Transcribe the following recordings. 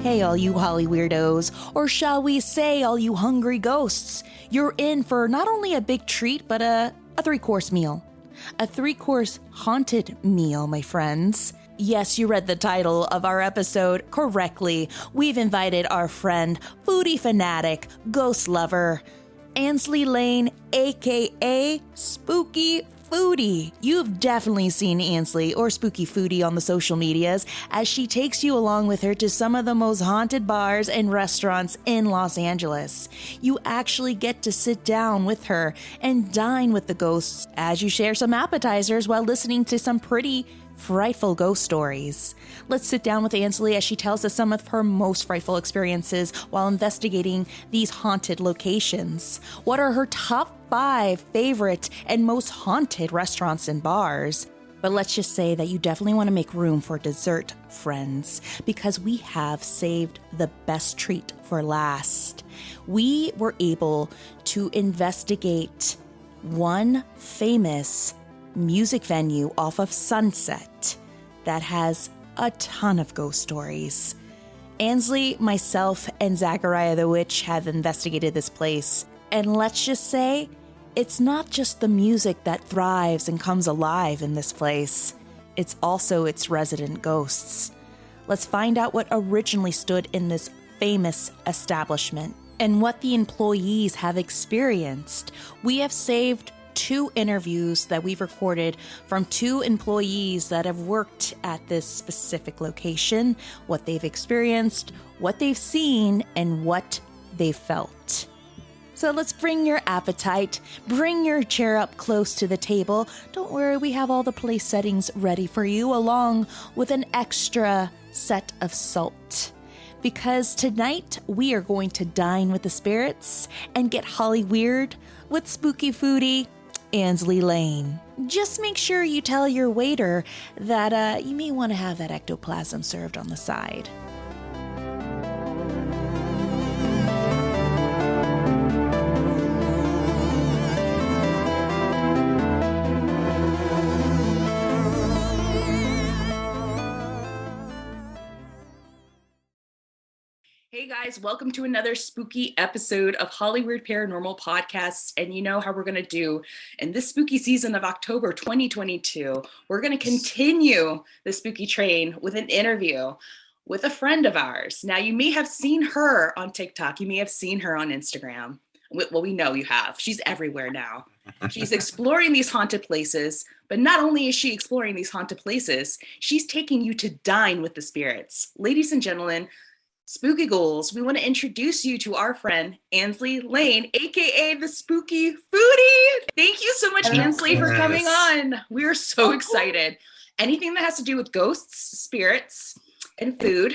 Hey, all you Holly weirdos, or shall we say all you hungry ghosts, you're in for not only a big treat, but a three-course meal. A three-course haunted meal, my friends. Yes, you read the title of our episode correctly. We've invited our friend, foodie fanatic, ghost lover, Ansely Layne, aka Spooky Foodie. You've definitely seen Ansely or Spooky Foodie on the social medias as she takes you along with her to some of the most haunted bars and restaurants in Los Angeles. You actually get to sit down with her and dine with the ghosts as you share some appetizers while listening to some pretty frightful ghost stories. Let's sit down with Ansely as she tells us some of her most frightful experiences while investigating these haunted locations. What are her top 5 favorite and most haunted restaurants and bars? But let's just say that you definitely want to make room for dessert, friends, because we have saved the best treat for last. We were able to investigate one famous music venue off of Sunset that has a ton of ghost stories. Ansely, myself, and Zachariah the Witch have investigated this place, and let's just say, it's not just the music that thrives and comes alive in this place, it's also its resident ghosts. Let's find out what originally stood in this famous establishment and what the employees have experienced. We have saved 2 interviews that we've recorded from 2 employees that have worked at this specific location, what they've experienced, what they've seen, and what they've felt. So let's bring your appetite, bring your chair up close to the table. Don't worry, we have all the place settings ready for you, along with an extra set of salt. Because tonight we are going to dine with the spirits and get Holly weird with Spooky Foodie Ansely Layne. Just make sure you tell your waiter that you may want to have that ectoplasm served on the side. Hey guys, welcome to another spooky episode of Holly Weird Paranormal Podcasts. And you know how we're going to do in this spooky season of October 2022. We're going to continue the spooky train with an interview with a friend of ours. Now, you may have seen her on TikTok. You may have seen her on Instagram. Well, we know you have. She's everywhere now. She's exploring these haunted places. But not only is she exploring these haunted places, she's taking you to dine with the spirits. Ladies and gentlemen, Spooky Ghouls, we want to introduce you to our friend, Ansely Layne, aka the Spooky Foodie. Thank you so much, Ansely, for coming on. We're so excited. Anything that has to do with ghosts, spirits, and food,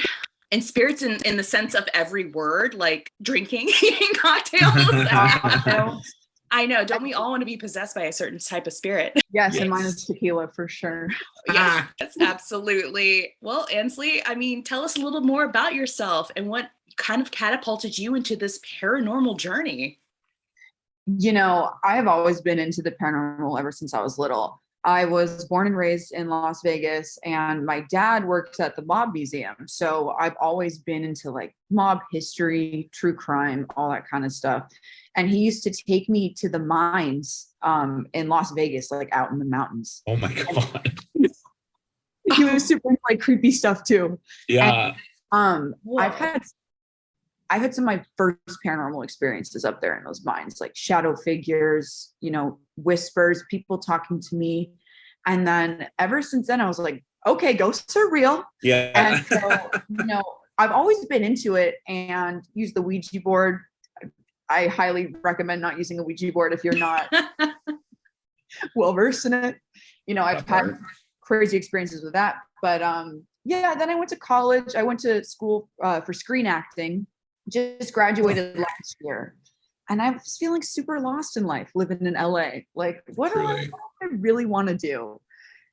and spirits in the sense of every word, like drinking, eating cocktails. I know. Don't we all want to be possessed by a certain type of spirit? Yes, and mine is tequila for sure. Yes, absolutely. Well, Ansely, I mean, tell us a little more about yourself and what kind of catapulted you into this paranormal journey. You know, I have always been into the paranormal ever since I was little. I was born and raised in Las Vegas, and my dad works at the Mob Museum. So I've always been into like mob history, true crime, all that kind of stuff. And he used to take me to the mines in Las Vegas, like out in the mountains. Oh my God. He was super into like creepy stuff too. Yeah. And, I've had some of my first paranormal experiences up there in those mines, like shadow figures, you know, whispers, people talking to me. And then ever since then, I was like, okay, ghosts are real. Yeah. And so, you know, I've always been into it and used the Ouija board. I highly recommend not using a Ouija board if you're not well versed in it. You know, I've had crazy experiences with that. But yeah, then I went to college. I went to school for screen acting. Just graduated last year. And I was feeling super lost in life, living in LA. Like, what do I really want to do?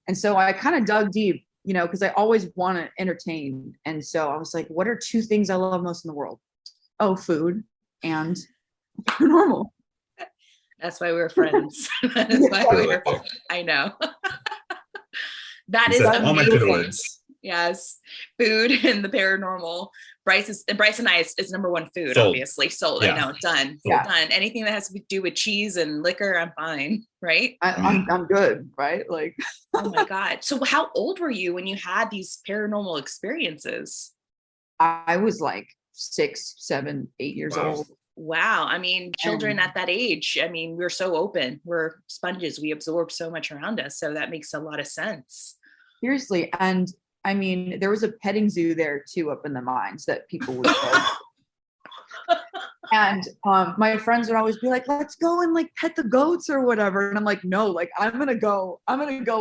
And so I kind of dug deep, you know, because I always want to entertain. And so I was like, what are 2 things I love most in the world? Oh, food and paranormal. That's why we're friends. That's why we're friends. I know. That is all my amazing. good words. Yes, food and the paranormal. Bryce and I is number one food, Sold. obviously. Sold. Yeah. I know, done. Yeah. Done. Anything that has to do with cheese and liquor, I'm fine. Right? I'm good, right? Like, Oh my God. So how old were you when you had these paranormal experiences? I was like 6, 7, 8 years Wow. old. Wow. I mean, children And- at that age, I mean, we're so open. We're sponges. We absorb so much around us. So that makes a lot of sense. Seriously. And I mean, there was a petting zoo there too, up in the mines that people would go. And my friends would always be like, let's go and like pet the goats or whatever. And I'm like, no, like I'm gonna go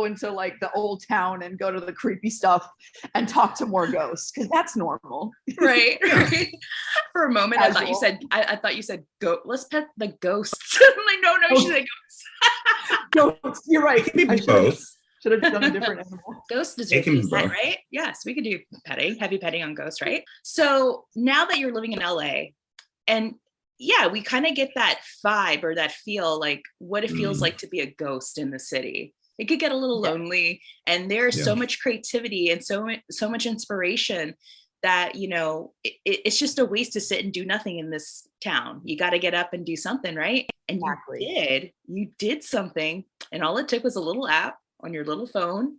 into like the old town and go to the creepy stuff and talk to more ghosts, because that's normal. Right. Right. For a moment, I thought you said go. Let's pet the ghosts. I'm like, no, she said ghosts. Ghosts, you're right. It can be I both. should have done a different animal. Ghosts deserve can to be be pet, both. right? Yes, we could do heavy petting on ghosts, right? So now that you're living in LA, and yeah, we kind of get that vibe or that feel, like what it feels like to be a ghost in the city. It could get a little lonely, and there's so much creativity and so much inspiration that, you know, it's just a waste to sit and do nothing in this town. You got to get up and do something, right? And Exactly. you did something, and all it took was a little app on your little phone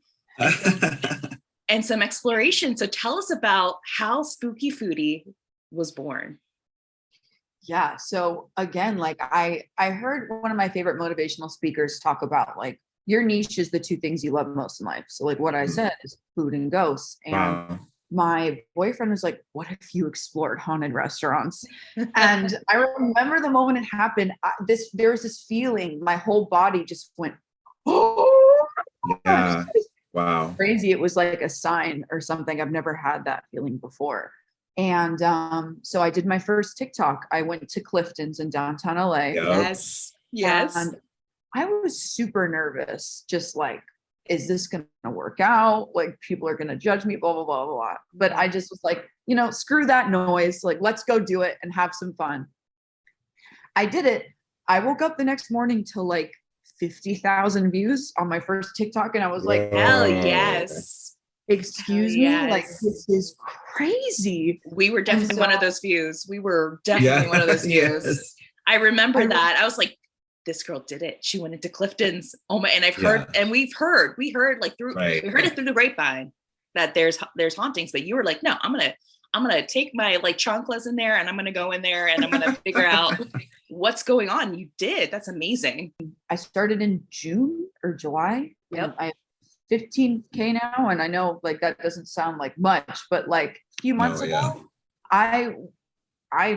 and some exploration. So tell us about how Spooky Foodie was born. Yeah. So again, like I heard one of my favorite motivational speakers talk about like your niche is the two things you love most in life. So like what I said is food and ghosts. And my boyfriend was like, what if you explored haunted restaurants? And I remember the moment it happened, there was this feeling, my whole body just went, oh, Yeah. Wow. crazy. It was like a sign or something. I've never had that feeling before. And so I did my first TikTok. I went to Clifton's in downtown LA. Yep. Yes. And I was super nervous, just like, is this going to work out? Like, people are going to judge me, blah, blah, blah, blah, blah. But I just was like, you know, screw that noise. Like, let's go do it and have some fun. I did it. I woke up the next morning to like 50,000 views on my first TikTok. And I was like, hell yes. Excuse me? Like, this is crazy. We were definitely one of those views. We were definitely one of those views. Yes. I remember that. I was like, this girl did it. She went into Clifton's. Oh my, and I've heard, and we heard like through, we heard it through the grapevine that there's hauntings, but you were like, no, I'm going to take my like chanclas in there and I'm going to go in there and I'm going to figure out what's going on. You did. That's amazing. I started in June or July. Yep. I have 15K now. And I know like that doesn't sound like much, but like a few months ago, I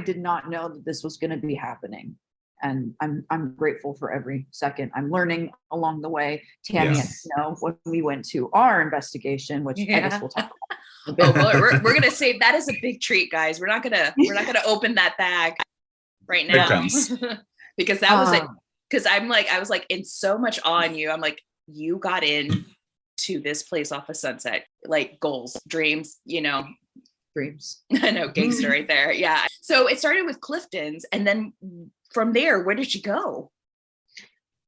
did not know that this was going to be happening. And I'm grateful for every second. I'm learning along the way. Tammy, when we went to our investigation, which I guess we'll talk about. Oh, we're gonna save that as a big treat, guys. We're not gonna open that bag right now because that was it. Because I was like in so much awe on you. I'm like, you got in to this place off of Sunset, like goals, dreams, you know. Dreams. I know, gangster right there. Yeah. So it started with Clifton's, and then from there, where did you go?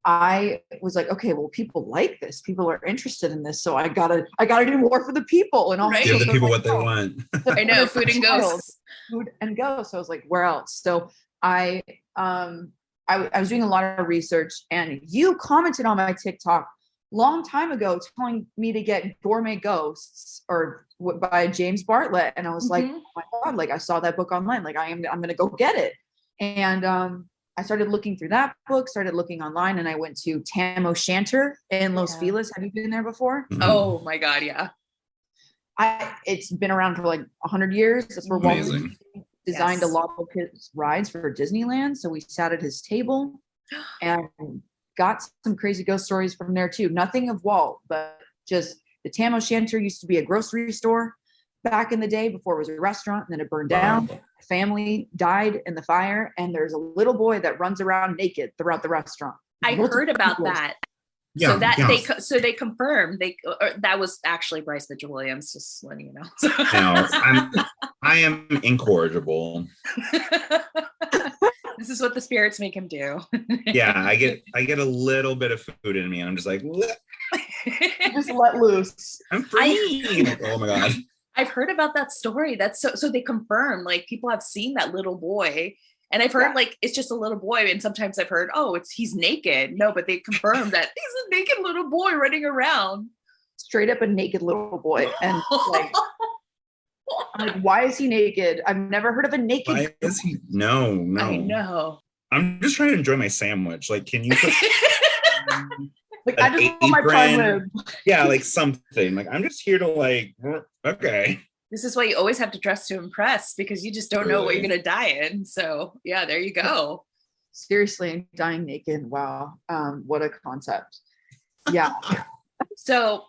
I was like, okay, well, people like this. People are interested in this. So I gotta do more for the people and all. Give the people what they want. I know, food and ghosts. Food and ghosts. So I was like, where else? So I was doing a lot of research, and you commented on my TikTok long time ago telling me to get Gourmet Ghosts by James Bartlett. And I was like, oh my God, like I saw that book online. Like I'm going to go get it. And I started looking through that book, started looking online, and I went to Tam O'Shanter in Los Feliz. Have you been there before? Oh my God. Yeah. It's been around for like 100 years. That's where Walt Disney designed a lot of his rides for Disneyland. So we sat at his table and got some crazy ghost stories from there too. Nothing of Walt, but just the Tam O'Shanter used to be a grocery store back in the day before it was a restaurant, and then it burned down. Family died in the fire, and there's a little boy that runs around naked throughout the restaurant. I heard about that. Yeah, so they confirmed that was actually Bryce Mitchell Williams, just letting you know. I am incorrigible. This is what the spirits make him do. Yeah, I get a little bit of food in me, and I'm just like, just let loose. I'm free. Oh my God. I've heard about that story. That's so they confirm, like, people have seen that little boy. And I've heard like it's just a little boy, and sometimes I've heard, oh, he's naked. No, but they confirmed that he's a naked little boy running around. Straight up a naked little boy. And like, I'm like, why is he naked? I've never heard of a naked. Why is he? No. I know. I'm just trying to enjoy my sandwich. Like, can you put like I just want my prime rib. Yeah, like something. Like, I'm just here to like, okay. This is why you always have to dress to impress, because you just don't know what you're gonna die in. So yeah, there you go. Seriously, dying naked. Wow. What a concept. Yeah. So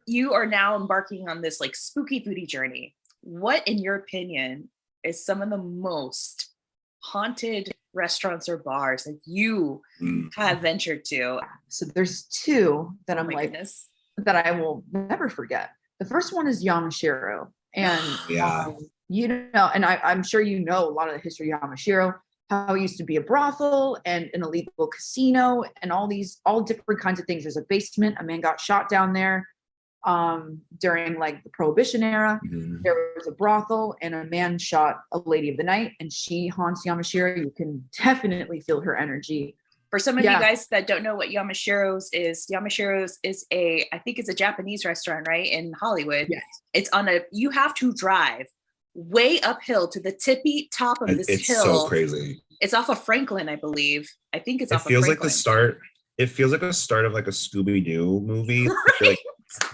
you are now embarking on this like spooky foodie journey. What, in your opinion, is some of the most haunted restaurants or bars that you have ventured to? So there's two that I'm like, goodness. that I will never forget. The first one is Yamashiro. And you know, and I'm sure you know a lot of the history of Yamashiro, how it used to be a brothel and an illegal casino and all different kinds of things. There's a basement. A man got shot down there during like the Prohibition era. There was a brothel and a man shot a lady of the night, and she haunts Yamashiro. You can definitely feel her energy. For some of you guys that don't know what Yamashiro's is I think it's a Japanese restaurant, right? In Hollywood. Yes. It's you have to drive way uphill to the tippy top of this it's hill. It's so crazy. It's off of Franklin, I believe. I think it's off of Franklin. It feels like the start of like a Scooby-Doo movie. Right? Like,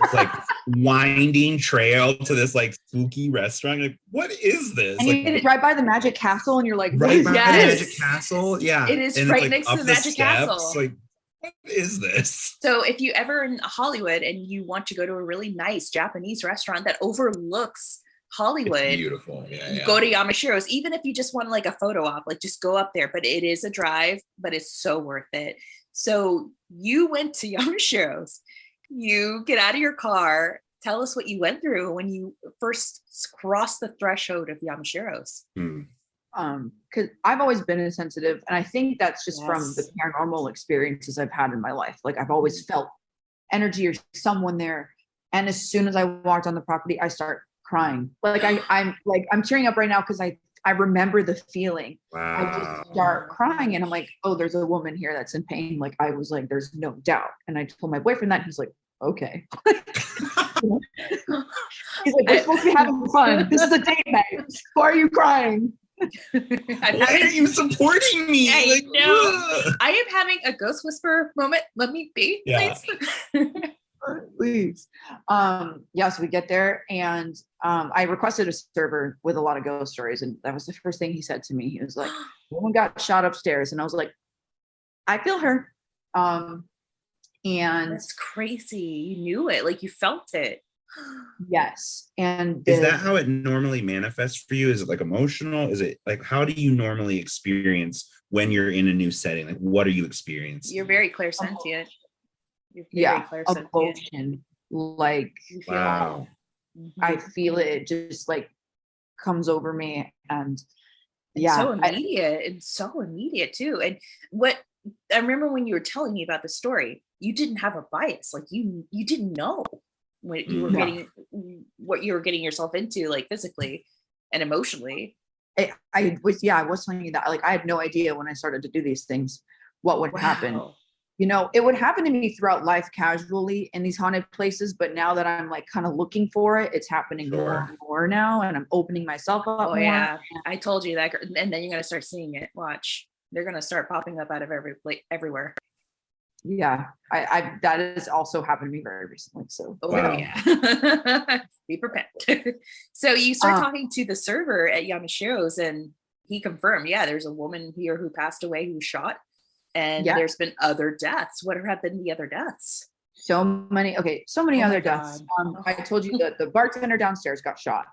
it's like winding trail to this like spooky restaurant. Like, what is this? And like, you right by the Magic Castle, and you're like, right by the Yes. Magic Castle. Yeah. It is and right it's, like, next to up the Magic Castle. Like, what is this? So if you ever in Hollywood and you want to go to a really nice Japanese restaurant that overlooks Hollywood, It's beautiful. Yeah. Go to Yamashiro's. Even if you just want like a photo op, like just go up there. But it is a drive, but it's so worth it. So you went to Yamashiro's. You get out of your car. Tell us what you went through when you first crossed the threshold of Yamashiro's. Because I've always been insensitive, and I think that's just from the paranormal experiences I've had in my life. Like, I've always felt energy or someone there, and as soon as I walked on the property, I start crying. Like I'm tearing up right now because I remember the feeling. Wow. I just start crying, and I'm like, oh, there's a woman here that's in pain. Like, I was like, there's no doubt. And I told my boyfriend that, and he's like, okay. He's like, we're supposed to be having fun. This is a date night. Why are you crying? Why are you supporting me? I know. I am having a ghost whisperer moment. Let me be, please. Please. So we get there, and I requested a server with a lot of ghost stories, and that was the first thing he said to me. He was like, woman got shot upstairs, and I was like, I feel her. And that's crazy. You knew it, like you felt it. Yes. And is that how it normally manifests for you? Is it like emotional? Is it like, how do you normally experience when you're in a new setting? Like, what are you experiencing? You're very clairsentient. Emotion. Like, wow. I feel it just like comes over me, and it's so immediate. It's so immediate too. And what I remember when you were telling me about the story, you didn't have a bias. Like you didn't know what you were getting yourself into, like physically and emotionally. I was telling you that, like, I had no idea when I started to do these things what would happen. You know, it would happen to me throughout life casually in these haunted places, but now that I'm like kind of looking for it, it's happening more and more now, and I'm opening myself up more. Yeah, I told you that, and then you're gonna start seeing it. Watch, they're gonna start popping up out of everywhere. Yeah, I that has also happened to me very recently. So yeah. Be prepared. So you start talking to the server at Yamashiro's, and he confirmed, there's a woman here who passed away who was shot, and there's been other deaths. What have been the other deaths? So many other deaths. I told you that the bartender downstairs got shot.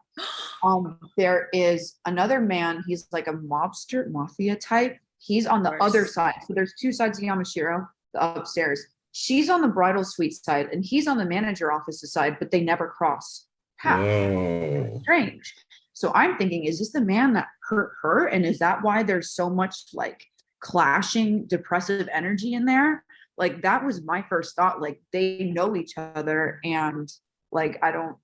There is another man. He's like a mafia type. He's on the other side. So there's two sides of Yamashiro. The upstairs. She's on the bridal suite side, and he's on the manager office's side, but they never cross paths. Strange. So I'm thinking, is this the man that hurt her? And is that why there's so much like clashing depressive energy in there? Like, that was my first thought. Like, they know each other, and like, I don't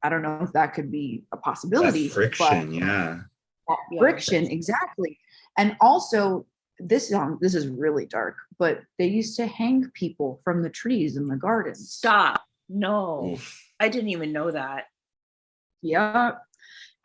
I don't know if that could be a possibility. That friction, but yeah. that friction, exactly. And also, this is really dark, but they used to hang people from the trees in the gardens. Stop. No. Oof. I didn't even know that. Yeah.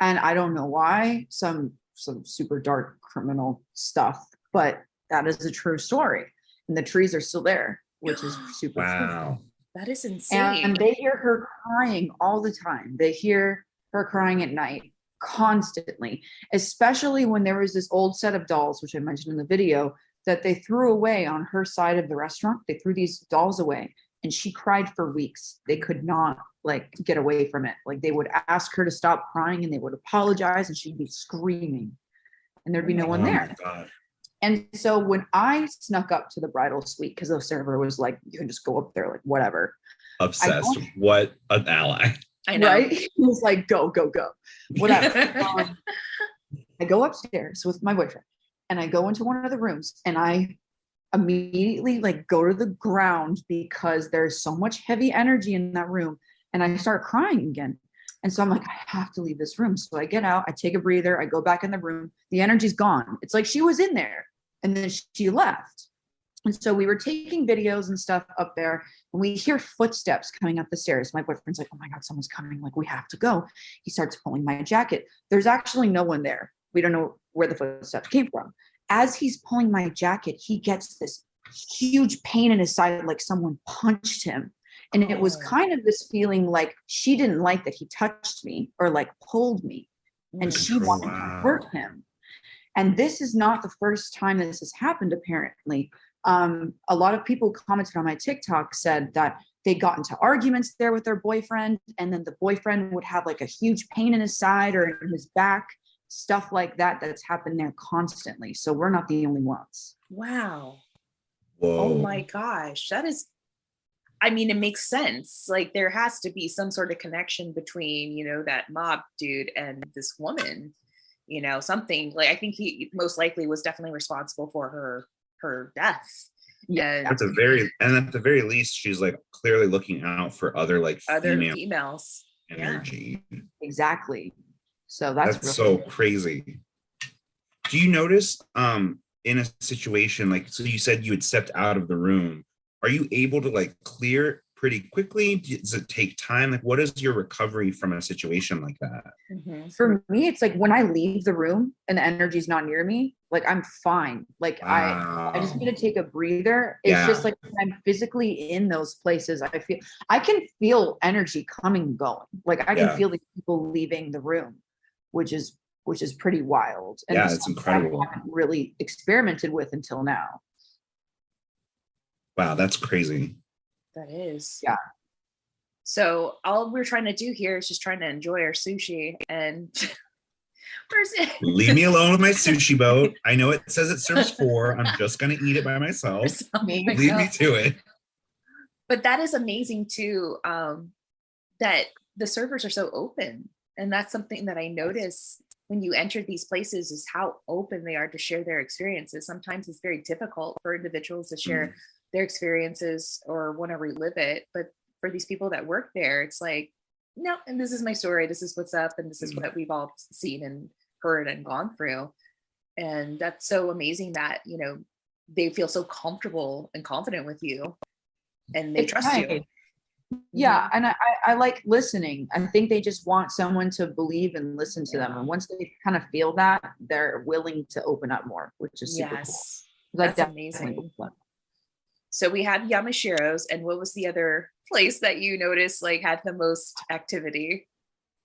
And I don't know why, some super dark criminal stuff, but that is a true story. And the trees are still there, which is super Wow. That is insane. And they hear her crying all the time. They hear her crying at night constantly, especially when there was this old set of dolls, which I mentioned in the video, that they threw away on her side of the restaurant. They threw these dolls away and she cried for weeks. They could not like get away from it. Like they would ask her to stop crying and they would apologize and she'd be screaming and there'd be no one there. My God. And so when I snuck up to the bridal suite, because the server was like, you can just go up there, like whatever. Obsessed. What an ally. I know. Right? He was like, go, whatever. I go upstairs with my boyfriend and I go into one of the rooms and I immediately like go to the ground because there's so much heavy energy in that room and I start crying again. And so I'm like, I have to leave this room. So I get out, I take a breather, I go back in the room. The energy's gone. It's like she was in there and then she left. And so we were taking videos and stuff up there and we hear footsteps coming up the stairs. My boyfriend's like, oh my God, someone's coming. Like, we have to go. He starts pulling my jacket. There's actually no one there. We don't know where the footsteps came from. As he's pulling my jacket, he gets this huge pain in his side, like someone punched him. And it was kind of this feeling like she didn't like that he touched me or like pulled me and she wanted to hurt him. And this is not the first time this has happened, apparently. A lot of people commented on my TikTok said that they got into arguments there with their boyfriend and then the boyfriend would have like a huge pain in his side or in his back, stuff like that that's happened there constantly. So we're not the only ones. Wow. Whoa. Oh my gosh. That is, I mean, it makes sense. Like there has to be some sort of connection between, you know, that mob dude and this woman, you know, something like, I think he most likely was definitely responsible for her death. Yeah. At the very least, she's like clearly looking out for other like other females energy. Yeah. Exactly. So that's so crazy. Do you notice in a situation like, so you said you had stepped out of the room, are you able to like clear pretty quickly? Does it take time? Like what is your recovery from a situation like that? Mm-hmm. For me, it's like when I leave the room and the energy's not near me, like I'm fine. Like Wow. I just need to take a breather. It's just like when I'm physically in those places, I can feel energy coming and going. Like I can feel the people leaving the room, which is pretty wild. And it's incredible. I haven't really experimented with until now. Wow, that's crazy. That is. Yeah. So all we're trying to do here is just trying to enjoy our sushi and where's it? Leave me alone with my sushi boat. I know it says it serves 4. I'm just gonna eat it by myself. Leave me to it. But that is amazing too, that the servers are so open. And that's something that I notice when you enter these places is how open they are to share their experiences. Sometimes it's very difficult for individuals to share their experiences or want to relive it. But for these people that work there, it's like, no, and this is my story. This is what's up. And this is what we've all seen and heard and gone through. And that's so amazing that, you know, they feel so comfortable and confident with you and they trust you. Yeah. And I like listening. I think they just want someone to believe and listen to them. And once they kind of feel that, they're willing to open up more, which is super cool. Like that's amazing. So we had Yamashiro's, and what was the other place that you noticed like had the most activity?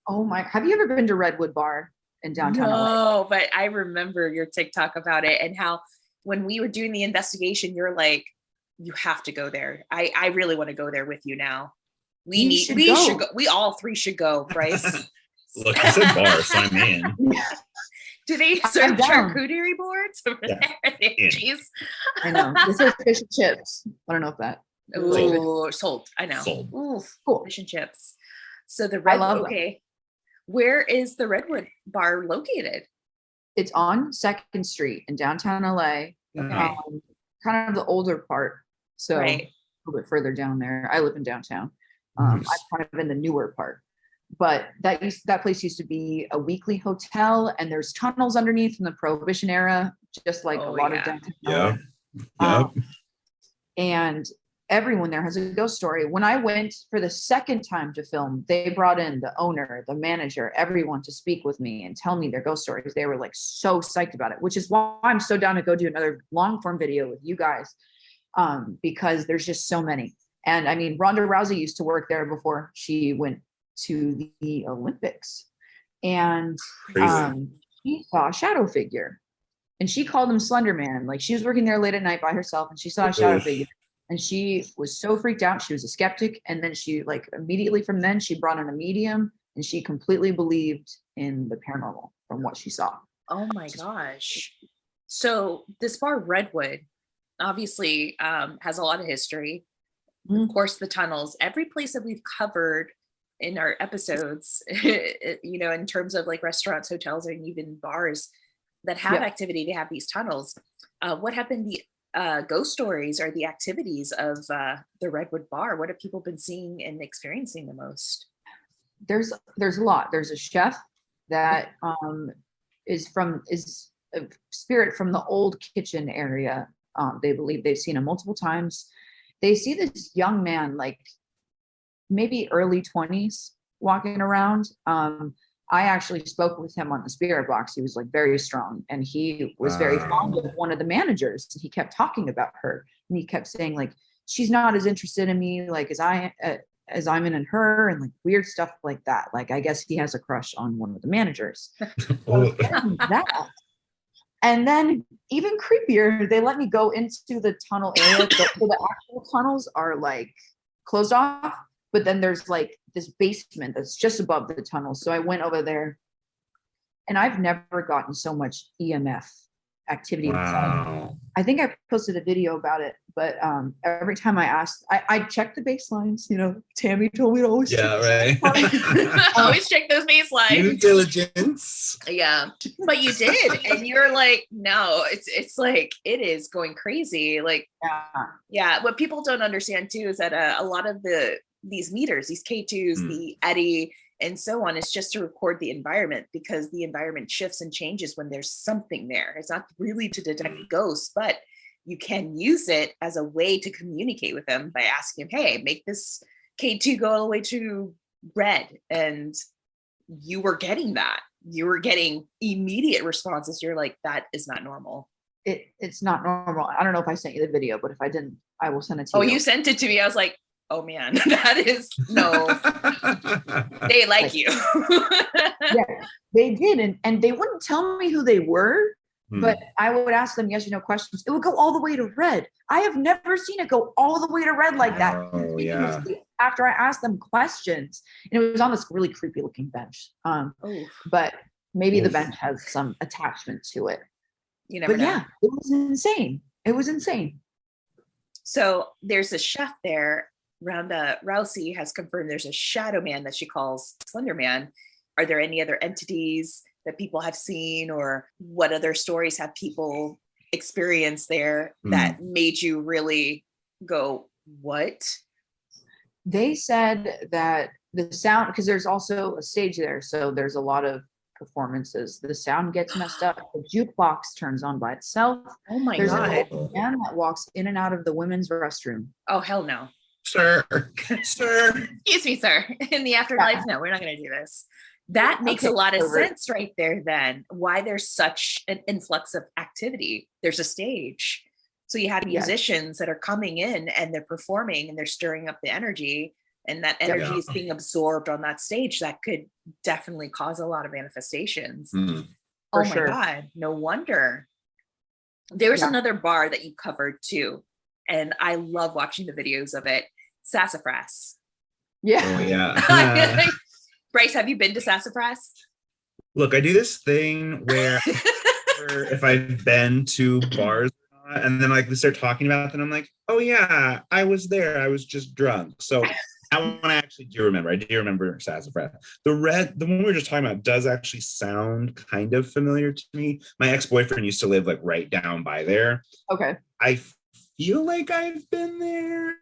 Oh my, have you ever been to Redwood Bar in downtown LA? No, but I remember your TikTok about it and how when we were doing the investigation, you're like, you have to go there. I really want to go there with you now. We should go. We all 3 should go, Bryce. Look, I said bar, so I'm in. Do they serve charcuterie boards over there? Jeez. I know. This is fish and chips. I don't know if that. Oh, sold. I know. Sold. Ooh, cool. Fish and chips. So the Redwood. Okay. Where is the Redwood Bar located? It's on 2nd Street in downtown LA. Okay. Kind of the older part. So a little bit further down there. I live in downtown. I'm kind of in the newer part. but that place used to be a weekly hotel, and there's tunnels underneath from the Prohibition era, just like a lot of downtown. Yeah. And everyone there has a ghost story. When I went for the second time to film, they brought in the owner, the manager, everyone to speak with me and tell me their ghost stories. They were like so psyched about it, which is why I'm so down to go do another long form video with you guys, because there's just so many. And I mean, Ronda Rousey used to work there before she went to the Olympics, and she saw a shadow figure, and she called him Slender Man. Like, she was working there late at night by herself, and she saw a shadow figure, and she was so freaked out. She was a skeptic, and then she, like, immediately from then, she brought in a medium, and she completely believed in the paranormal from what she saw. Oh my gosh! So this bar, Redwood, obviously has a lot of history. Of course, the tunnels, every place that we've covered in our episodes, you know, in terms of like restaurants, hotels, and even bars that have activity, they have these tunnels. What have been the ghost stories or the activities of the Redwood Bar? What have people been seeing and experiencing the most? There's a lot. There's a chef that is a spirit from the old kitchen area. They believe they've seen him multiple times. They see this young man, like maybe early 20s, walking around. I actually spoke with him on the spirit box. He was like very strong, and he was very fond of one of the managers. He kept talking about her, and he kept saying, like, she's not as interested in me, like, as I'm in her, and like weird stuff like that. Like, I guess he has a crush on one of the managers. That. And then even creepier, they let me go into the tunnel area. So the actual tunnels are like closed off, but then there's like this basement that's just above the tunnel. So I went over there, and I've never gotten so much EMF activity. Wow. I think I posted a video about it, but every time I asked, I checked the baselines. You know, Tammy told me to always always check those baselines. Due diligence. Yeah, but you did, and you're like, no, it's like it is going crazy. Like, yeah. What people don't understand too is that a lot of these meters, these K2s, the Eddy, and so on, is just to record the environment, because the environment shifts and changes when there's something there. It's not really to detect ghosts, but you can use it as a way to communicate with them by asking him, hey, make this K2 go all the way to red. And you were getting that. You were getting immediate responses. You're like, that is not normal. It's not normal. I don't know if I sent you the video, but if I didn't, I will send it to you. Oh, you sent it to me. I was like, oh man, that is no. They like you. Yeah, they did, and they wouldn't tell me who they were, but I would ask them yes or no questions. It would go all the way to red. I have never seen it go all the way to red like that. Oh, yeah. After I asked them questions, and it was on this really creepy looking bench. But maybe the bench has some attachment to it. You never know. Yeah, it was insane. It was insane. So there's a chef there. Ronda Rousey has confirmed there's a shadow man that she calls Slender Man. Are there any other entities that people have seen, or what other stories have people experienced there that made you really go, what? They said that the sound, because there's also a stage there, so there's a lot of performances. The sound gets messed up. The jukebox turns on by itself. Oh my There's God. a man that walks in and out of the women's restroom. Oh, hell no. Sir. Excuse me, sir. In the afterlife, no, we're not going to do this. That makes a lot of sense right there then. Why there's such an influx of activity. There's a stage. So you have musicians that are coming in and they're performing and they're stirring up the energy, and that energy is being absorbed on that stage. That could definitely cause a lot of manifestations. Oh my God, no wonder. There was another bar that you covered too, and I love watching the videos of it. Sassafras. Yeah. Oh, yeah. Bryce, have you been to Sassafras? Look, I do this thing where if I've been to bars or not, and then like they start talking about it, and I'm like, oh yeah, I was there. I was just drunk. So that one I actually do remember. I do remember Sassafras. The one we were just talking about does actually sound kind of familiar to me. My ex-boyfriend used to live like right down by there. Okay. I feel like I've been there.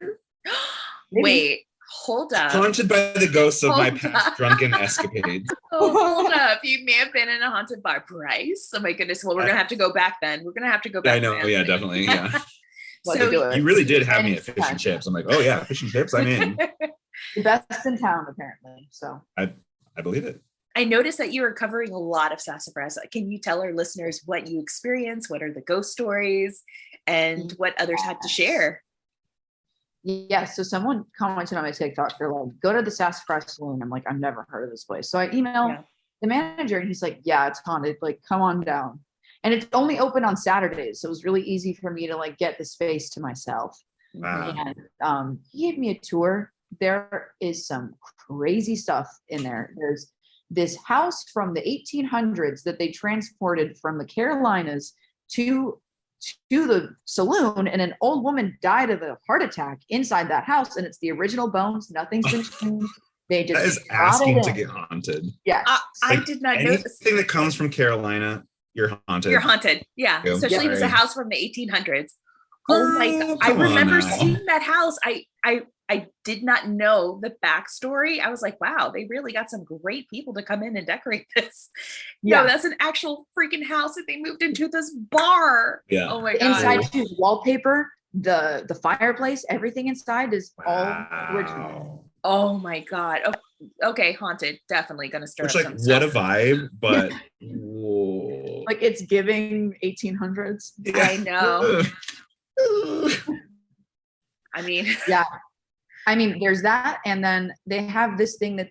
Wait, Hold up. Haunted by the ghosts of my Hold past up. drunken escapades. Oh, hold up. You may have been in a haunted bar, Bryce. Oh my goodness. Well, we're going to have to go back then. We're going to have to go back. I know. Yeah, definitely. Yeah. Let's So do it. You really did have me at fish Anytime. and chips. I'm like, oh yeah, fish and chips. I'm in. The best in town, apparently. So I believe it. I noticed that you were covering a lot of sassafras. Can you tell our listeners what you experienced? What are the ghost stories and what others had to share? yeah, so someone commented on my TikTok. They're like, go to the Sassafras Saloon. I'm like, I've never heard of this place. So I emailed the manager and he's like, yeah, it's haunted. Like, come on down. And it's only open on Saturdays. So it was really easy for me to like get the space to myself. Wow. And he gave me a tour. There is some crazy stuff in there. There's this house from the 1800s that they transported from the Carolinas to the saloon, and an old woman died of a heart attack inside that house, and it's the original bones. Nothing's been changed. They just That is brought it asking to in. get haunted. Yes. I Like, did not know this. Anything that comes from Carolina, you're haunted. You're haunted. Yeah. Yeah, Especially if it's a sorry. house from the 1800s. Oh my God. I come on remember now. seeing that house. I did not know the backstory. I was like, wow, they really got some great people to come in and decorate this. Yeah. No, that's an actual freaking house that they moved into this bar. Yeah. Oh my The God. inside too, wallpaper, the fireplace, everything inside is all original. Wow. Oh my God. Oh, okay, haunted. Definitely gonna stir Which, up like, some what a stuff. vibe, but whoa. Like it's giving 1800s. I know. Ugh. I mean, Yeah. I mean, there's that. And then they have this thing that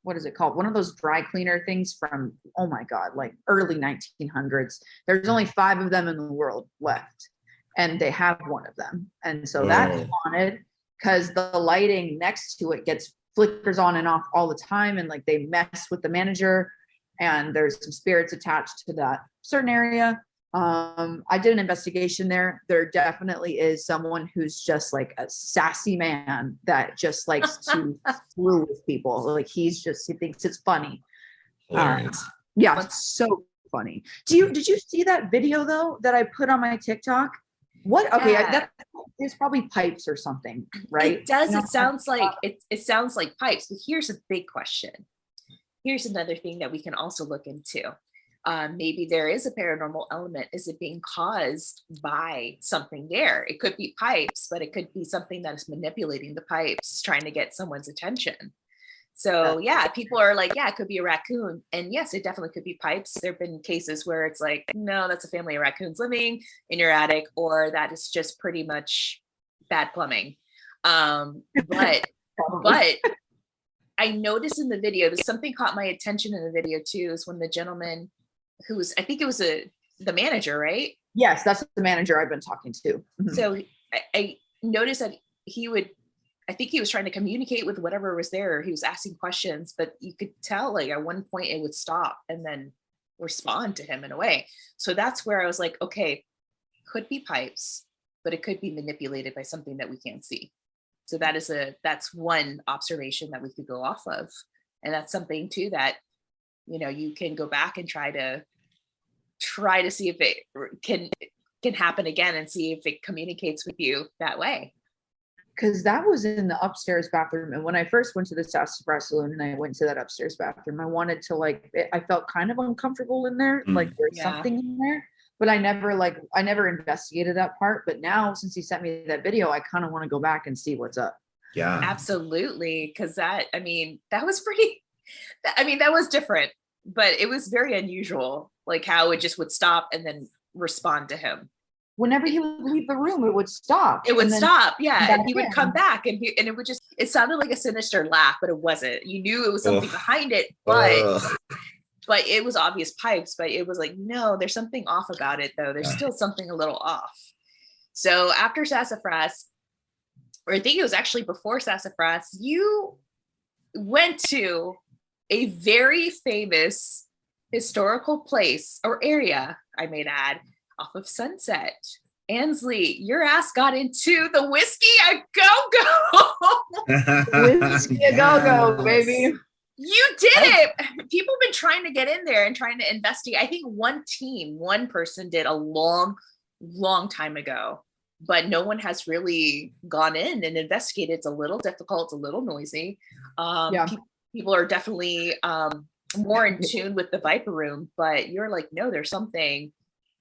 what is it called? One of those dry cleaner things from, oh my God, like early 1900s. There's only 5 of them in the world left. And they have one of them. And so that's Whoa. haunted because the lighting next to it flickers on and off all the time. And like they mess with the manager, and there's some spirits attached to that certain area. I did an investigation there. There definitely is someone who's just like a sassy man that just likes to screw with people. Like he thinks it's funny. Hilarious. Yeah, it's so funny. Did you see that video though that I put on my TikTok? What? Okay, Yeah. there's probably pipes or something, right? it does. You know, It sounds like it sounds like pipes. But here's a big question. Here's another thing that we can also look into. Maybe there is a paranormal element. Is it being caused by something there? It could be pipes, but it could be something that is manipulating the pipes, trying to get someone's attention. So yeah, people are like, yeah, it could be a raccoon. And yes, it definitely could be pipes. There have been cases where it's like, no, that's a family of raccoons living in your attic, or that is just pretty much bad plumbing. But I noticed in the video, there's something caught my attention in the video too, is when the gentleman who was, I think it was the manager, right? yes, that's the manager I've been talking to. Mhm. So I noticed that I think he was trying to communicate with whatever was there. He was asking questions, but you could tell like at one point it would stop and then respond to him in a way. So that's where I was like, okay, could be pipes, but it could be manipulated by something that we can't see. So that's one observation that we could go off of. And that's something too that, you can go back and try to see if it can happen again and see if it communicates with you that way. Because that was in the upstairs bathroom. And when I first went to the Sassafras Saloon and I went to that upstairs bathroom, I wanted to I felt kind of uncomfortable in there. Like there's something in there, but I never investigated that part. But now since he sent me that video, I kind of want to go back and see what's up. Yeah. Absolutely. Cause that was different, but it was very unusual. Like how it just would stop and then respond to him. Whenever he would leave the room, it would stop. It would stop. Yeah. And he would in. come back and it sounded like a sinister laugh, but it wasn't. You knew it was something behind it, but it was obvious pipes, but it was like, no, there's something off about it though. There's still something a little off. So after Sassafras, or I think it was actually before Sassafras, you went to a very famous historical place or area, I may add, off of Sunset. Ansely, your ass got into the whiskey a go-go. Whiskey a go-go, baby. You did it. People have been trying to get in there and trying to investigate. I think one person did a long time ago. but no one has really gone in and investigated. It's a little difficult. It's a little noisy. People are definitely more in tune with the Viper Room, but you're like, no, there's something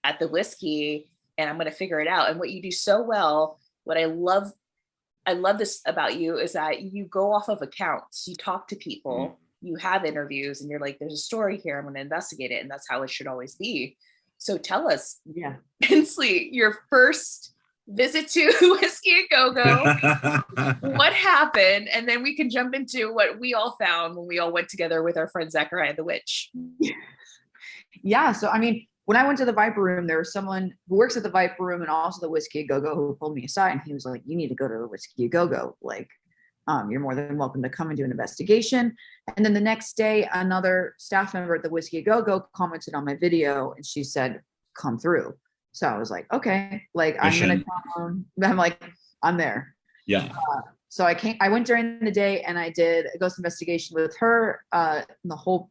at the whiskey and I'm going to figure it out. And what you do so well, what I love this about you is that you go off of accounts. You talk to people, you have interviews, and you're like, there's a story here. I'm going to investigate it. And that's how it should always be. So tell us, Ansely, your first visit to Whiskey A Go Go, what happened? And then we can jump into what we all found when we all went together with our friend Zachariah the Witch. Yeah. So, I mean, when I went to the Viper Room, there was someone who works at the Viper Room and also the Whiskey A Go Go who pulled me aside, and he was like, you need to go to the Whiskey A Go Go. Like, you're more than welcome to come and do an investigation. And then the next day, another staff member at the Whiskey A Go Go commented on my video, and she said, come through. So I was like, okay, like I'm going to come. I'm like, I'm there. Yeah. So I went during the day and I did a ghost investigation with her, the whole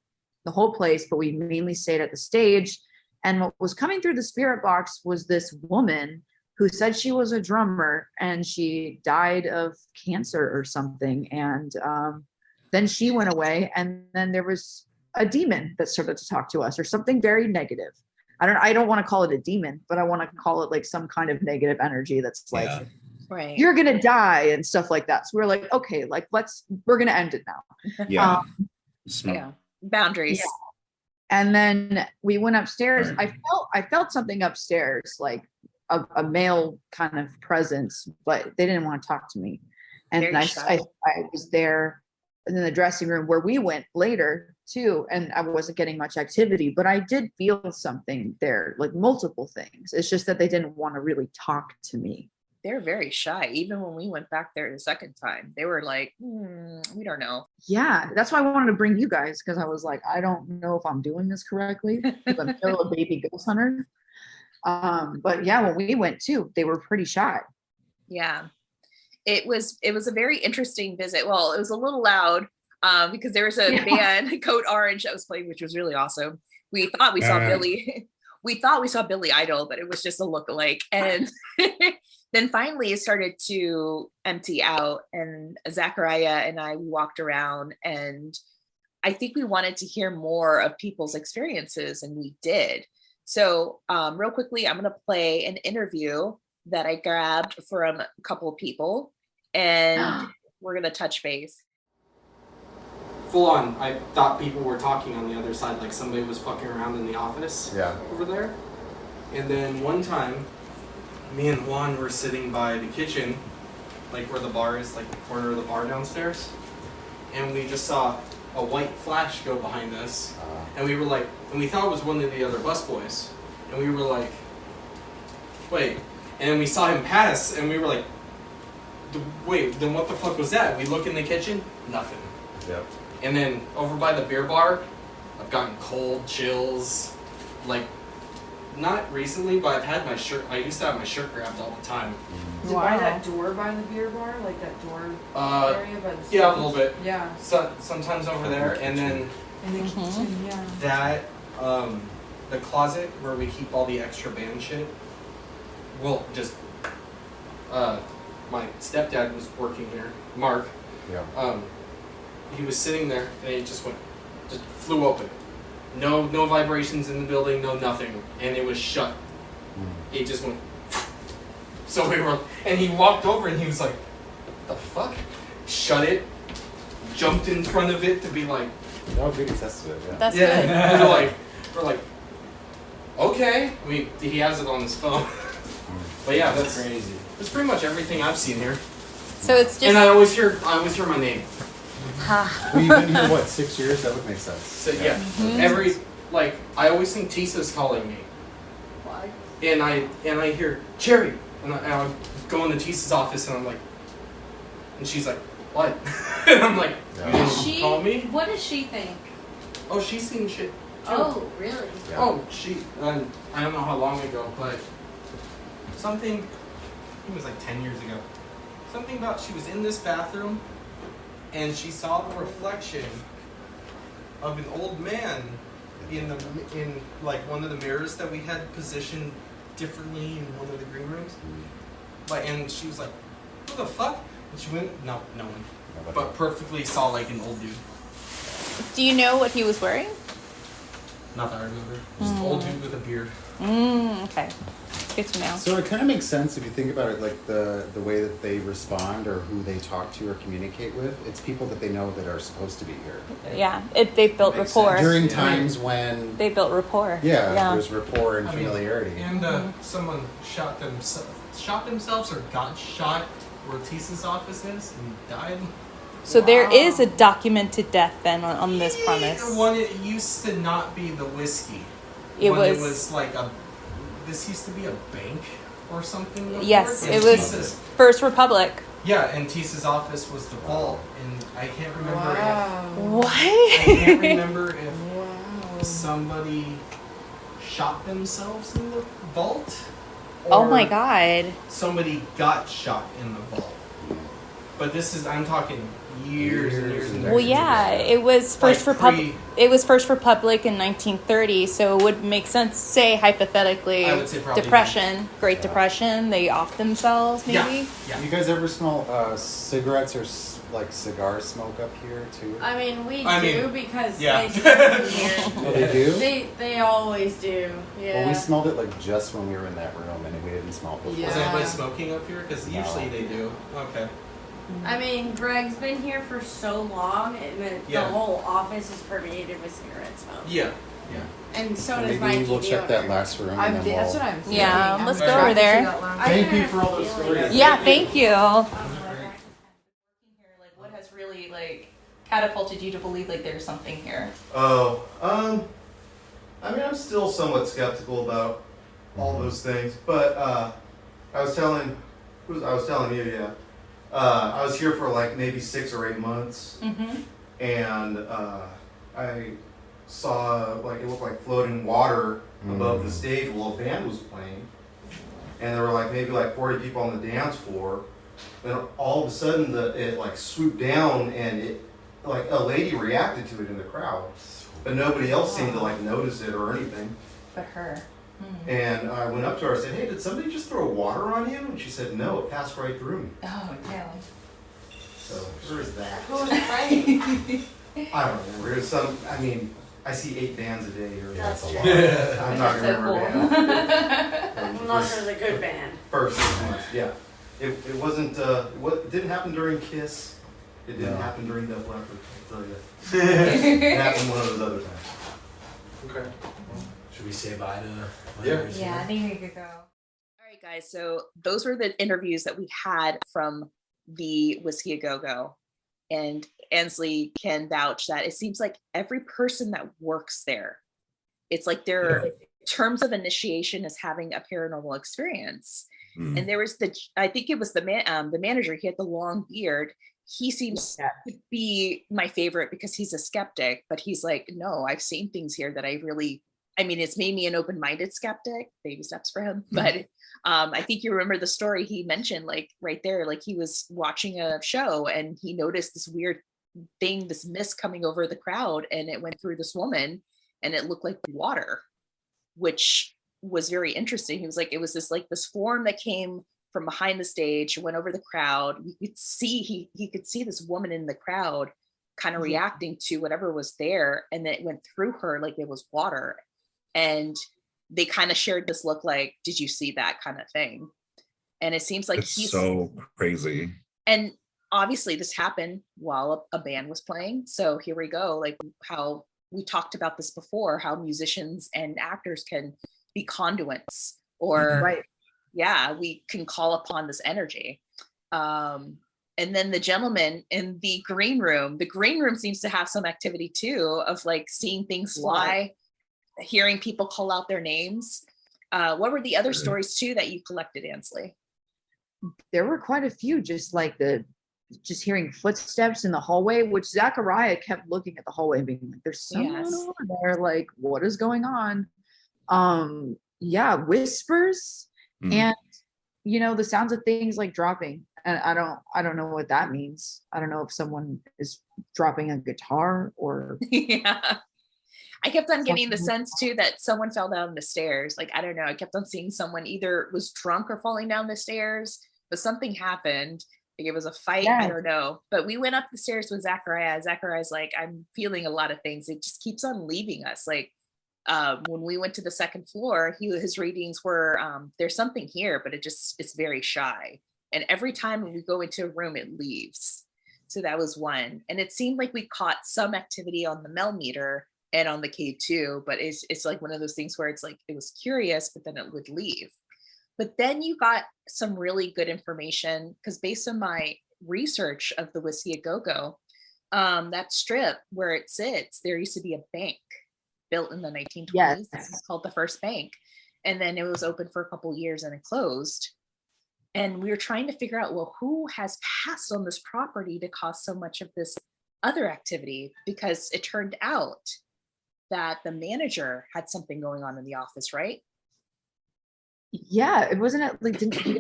place, but we mainly stayed at the stage. And what was coming through the spirit box was this woman who said she was a drummer and she died of cancer or something. And then she went away, and then there was a demon that started to talk to us, or something very negative. I don't want to call it a demon, but I want to call it like some kind of negative energy that's like, right, you're going to die and stuff like that. So we're like, okay, like we're going to end it now. Yeah. Boundaries. Yeah. And then we went upstairs. I felt something upstairs, like a male kind of presence, but they didn't want to talk to me. And I was there in the dressing room where we went later too, and I wasn't getting much activity, but I did feel something there, like multiple things. It's just that they didn't want to really talk to me. They're very shy. Even when we went back there the second time, they were like, we don't know. Yeah, that's why I wanted to bring you guys, because I was like, I don't know if I'm doing this correctly, because I'm still a baby ghost hunter. But yeah, when we went too, they were pretty shy. Yeah, it was a very interesting visit. Well, it was a little loud because there was a band, Code Orange, that was playing, which was really awesome. We thought we saw Billy. We thought we saw Billy Idol, but it was just a lookalike. And then finally it started to empty out, and Zachariah and I walked around, and I think we wanted to hear more of people's experiences, and we did. So real quickly, I'm going to play an interview that I grabbed from a couple of people, and we're going to touch base. Full on, I thought people were talking on the other side, like somebody was fucking around in the office over there. And then one time, me and Juan were sitting by the kitchen, like where the bar is, like the corner of the bar downstairs. And we just saw a white flash go behind us. And we were like, and we thought it was one of the other busboys. And we were like, wait. And then we saw him pass, and we were like, wait, then what the fuck was that? We look in the kitchen, nothing. Yep. And then over by the beer bar, I've gotten cold chills. Like, not recently, but I've had my shirt, I used to have my shirt grabbed all the time. Is it by that door by the beer bar? Like that door area by the stage? Yeah, a little bit. Yeah. So, sometimes over there, and then In the kitchen, yeah. that, the closet where we keep all the extra band shit. Well, just, my stepdad was working there, Mark. Yeah. He was sitting there, and it just flew open. No vibrations in the building, no nothing, and it was shut. It just went. So we were, and he walked over, and he was like, "The fuck?" Shut it. Jumped in front of it to be like. No big test of it. Yeah. That's good. we're like, okay. He has it on his phone. But yeah, that's crazy. That's pretty much everything I've seen here. So it's just. And I always hear my name. Well, you've been here, what, 6 years? That would make sense. So yeah, I always think Tisa's calling me. Why? And I hear Cherry, and I go into Tisa's office, and I'm like, and she's like, what? And I'm like, you didn't call me? What does she think? Oh, she's seen shit. Too. Oh, really? Yeah. Oh, I don't know how long ago, but something, I think it was like 10 years ago. Something about she was in this bathroom, and she saw the reflection of an old man in like one of the mirrors that we had positioned differently in one of the green rooms. Like, and she was like, "What the fuck?" And she went, no one, but perfectly saw like an old dude. Do you know what he was wearing? Not that I remember. Just an old dude with a beard. Okay. Good to know. So it kind of makes sense if you think about it, like the way that they respond or who they talk to or communicate with. It's people that they know that are supposed to be here. Yeah, they built rapport. During times when They built rapport. there's rapport and familiarity. And someone shot themselves or got shot where Tisa's office is and died. So there is a documented death then on this premise. One, it used to not be the whiskey. It It was was like this used to be a bank or something. Before. yes, And it was Tisa's, First Republic. yeah, and Tisa's office was the vault, and I can't remember What? I can't remember if somebody shot themselves in the vault. Oh my or God. Somebody got shot in the vault. But I'm talking years and years and years. Well, yeah, it was First Like Republic. It was First Republic in 1930, so it would make sense. Say hypothetically, I would say probably Depression, Great Depression. They off themselves, maybe. Yeah. You guys ever smell cigarettes or like cigar smoke up here too? I mean, we do because yeah. they smoke here. Oh, they do? They always do. Yeah. Well, we smelled it like just when we were in that room, and we didn't smell it before. Was Yeah. anybody smoking up here? Because usually they do. Okay. I mean, Greg's been here for so long, and the Yeah. whole office is permeated with cigarette smoke. Yeah. And so So does my maybe we'll TV check that owner. last room. And then That's we'll... what I'm saying. Yeah, I'm let's go attracted over there. to that lounge. Thank you for all those stories. Yeah, thank you. What has really catapulted you to believe there's something here? Oh, I mean, I'm still somewhat skeptical about all those things, but I was telling you, yeah. I was here for like maybe 6 or 8 months, and I saw it looked like floating water above the stage while a band was playing, and there were maybe 40 people on the dance floor. Then all of a sudden, it swooped down, and it a lady reacted to it in the crowd, but nobody else seemed to notice it or anything. But her. And I went up to her. I said, "Hey, did somebody just throw water on you?" And she said, "No, it passed right through me." Oh, no. So there is that. Who was playing? I don't remember. There's some. I mean, I see 8 bands a day here. That's a true. lot. I'm not gonna remember a band. Unless it was a good band. First 6 months, yeah. It wasn't. It didn't happen during Kiss. It didn't happen during Def Leppard. I'll tell you. It happened one of those other times. Okay. Should we say bye to Yeah, I think we could go. All right, guys. So those were the interviews that we had from the Whiskey A Go-Go. And Ansely can vouch that it seems like every person that works there, it's like their terms of initiation is having a paranormal experience. And there was I think it was the manager. He had the long beard. He seems to be my favorite because he's a skeptic, but he's like, no, I've seen things here that it's made me an open-minded skeptic. Baby steps for him. But I think you remember the story he mentioned, right there, he was watching a show and he noticed this weird thing, this mist coming over the crowd, and it went through this woman and it looked like water, which was very interesting. He was like, it was this form that came from behind the stage, went over the crowd. You could see, he could see this woman in the crowd kind of reacting to whatever was there. And then it went through her like it was water. And they kind of shared this look like, did you see that kind of thing? And it seems like It's so crazy. And obviously this happened while a band was playing. So here we go, how we talked about this before, how musicians and actors can be conduits or we can call upon this energy. And then the gentleman in the green room seems to have some activity too, of seeing things fly, hearing people call out their names. What were the other stories too that you collected, Ansely? There were quite a few, just just hearing footsteps in the hallway, which Zachariah kept looking at the hallway and being like, there's someone over there, what is going on? Whispers and the sounds of things dropping. And I don't know what that means. I don't know if someone is dropping a guitar or I kept on getting the sense too that someone fell down the stairs. I don't know. I kept on seeing someone either was drunk or falling down the stairs, but something happened. Like it was a fight. I Yes. don't know. But we went up the stairs with Zachariah. Zachariah's like, I'm feeling a lot of things. It just keeps on leaving us. Like when we went to the second floor, his readings were there's something here, but it's very shy. And every time we go into a room, it leaves. So that was one. And it seemed like we caught some activity on the Mel meter and on the K2, but it's like one of those things where it's like it was curious, but then it would leave. But then you got some really good information because based on my research of the Whiskey A Go-Go, that strip where it sits, there used to be a bank built in the 1920s. It's called the First Bank. And then it was open for a couple years and it closed. And we were trying to figure out, well, who has passed on this property to cause so much of this other activity? Because it turned out that the manager had something going on in the office, right? Yeah, it wasn't it like didn't he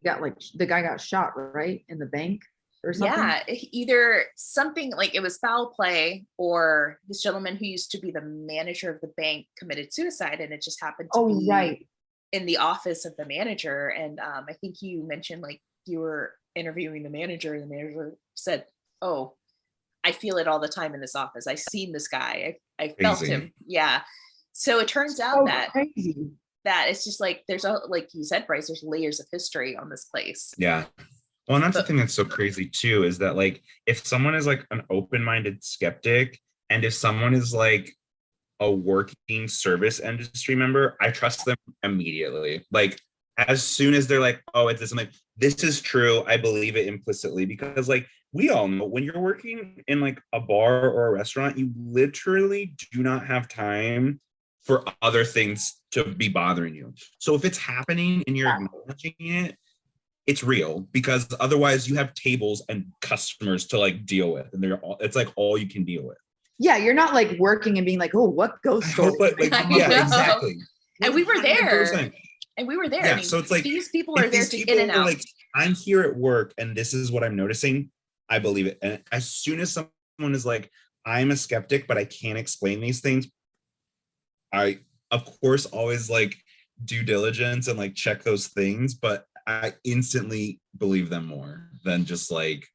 got like the guy got shot right in the bank or something? Yeah, either something like it was foul play, or this gentleman who used to be the manager of the bank committed suicide, and it just happened to be Right. in the office of the manager. And I think you mentioned like you were interviewing the manager, and the manager said, "Oh, I feel it all the time in this office. I've seen this guy. I felt Crazy. him." Yeah. So it turns out Crazy. that it's just like there's a, like you said, Bryce, there's layers of history on this place. Yeah. Well, and that's the thing that's so crazy too, is that like if someone is like an open-minded skeptic, and if someone is like a working service industry member, I trust them immediately. Like as soon as they're like, oh, it's this, I'm like, this is true. I believe it implicitly, because like we all know when you're working in like a bar or a restaurant, you literally do not have time for other things to be bothering you. So if it's happening and you're acknowledging it, it's real, because otherwise you have tables and customers to like deal with, and it's like all you can deal with. Yeah, you're not like working and being like, oh, what ghost story? Yeah, exactly. And we were there. 100%. And we were there. Yeah, I mean, so it's like these people are there to in and out. Like, I'm here at work and this is what I'm noticing, I believe it. And as soon as someone is like, I'm a skeptic, but I can't explain these things, I of course always like due diligence and like check those things, but I instantly believe them more than just like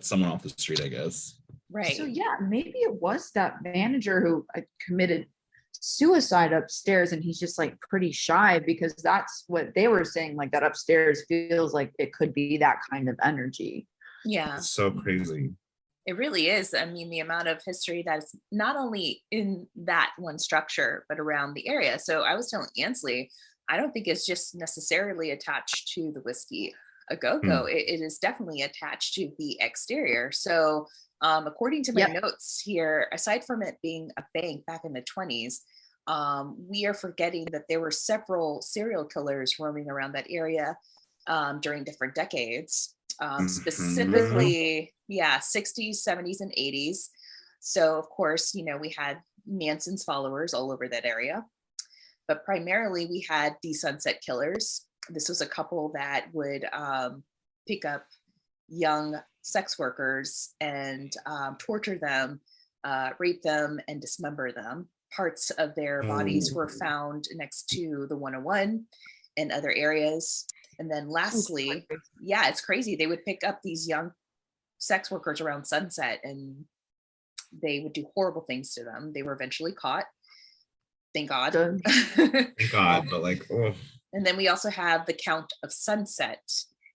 someone off the street, I guess. Right. So yeah, maybe it was that manager who committed suicide upstairs, and he's just like pretty shy, because that's what they were saying, like that upstairs feels like it could be that kind of energy. Yeah. It's so crazy. It really is. I mean, the amount of history that's not only in that one structure, but around the area. So I was telling Ansely, I don't think it's just necessarily attached to the Whiskey A Go-Go. It is definitely attached to the exterior. So according to my notes here, aside from it being a bank back in the 20s, we are forgetting that there were several serial killers roaming around that area during different decades, specifically, 60s, 70s, and 80s. So of course, you know, we had Manson's followers all over that area. But primarily we had the Sunset Killers. This was a couple that would pick up young sex workers and torture them, rape them, and dismember them. Parts of their bodies were found next to the 101 and other areas. And then lastly, yeah, it's crazy. They would pick up these young sex workers around sunset and they would do horrible things to them. They were eventually caught. Thank God. Thank God, but like, oh. And then we also have the Count of Sunset.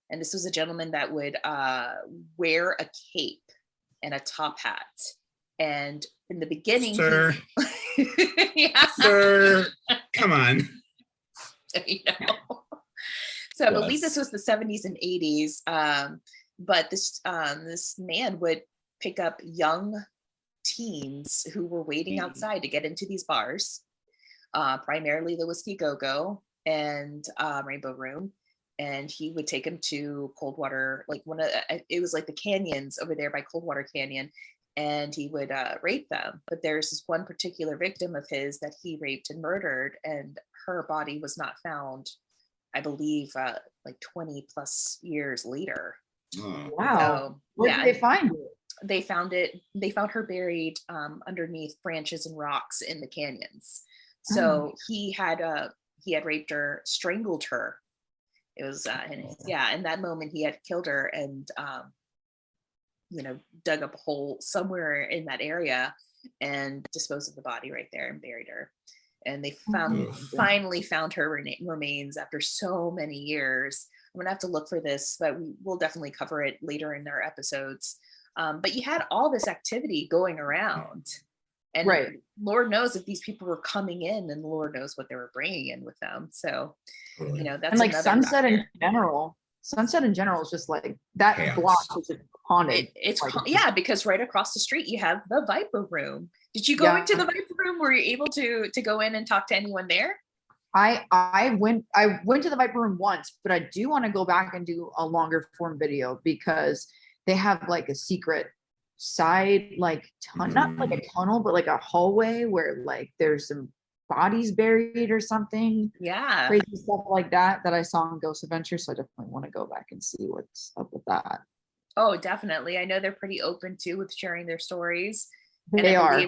And this was a gentleman that would wear a cape and a top hat. And in the beginning, Sir, Sir, come on. You know. So I believe this was the 70s and 80s. But this man would pick up young teens who were waiting outside to get into these bars, primarily the Whiskey Go-Go and Rainbow Room. And he would take them to Coldwater, like it was like the canyons over there by Coldwater Canyon, and he would rape them. But there's this one particular victim of his that he raped and murdered, and her body was not found, I believe, like 20 plus years later. Wow. So, where did they find it? They found her buried underneath branches and rocks in the canyons. So he had raped her, strangled her, It was, in that moment he had killed her and, dug up a hole somewhere in that area and disposed of the body right there and buried her. And they finally found her remains after so many years. I'm gonna have to look for this, but we will definitely cover it later in our episodes. But you had all this activity going around, and Lord knows if these people were coming in, and Lord knows what they were bringing in with them. So, that's and like Sunset in general. Sunset in general is just like that chaos. Block is just haunted. It's because right across the street you have the Viper Room. Did you go into the Viper Room? Were you able to go in and talk to anyone there? I went to the Viper Room once, but I do want to go back and do a longer form video because they have like a secret side, like not like a tunnel, but like a hallway where like there's some bodies buried or something. Yeah. Crazy stuff like that I saw in Ghost Adventure. So I definitely want to go back and see what's up with that. Oh, definitely. I know they're pretty open too with sharing their stories. They are.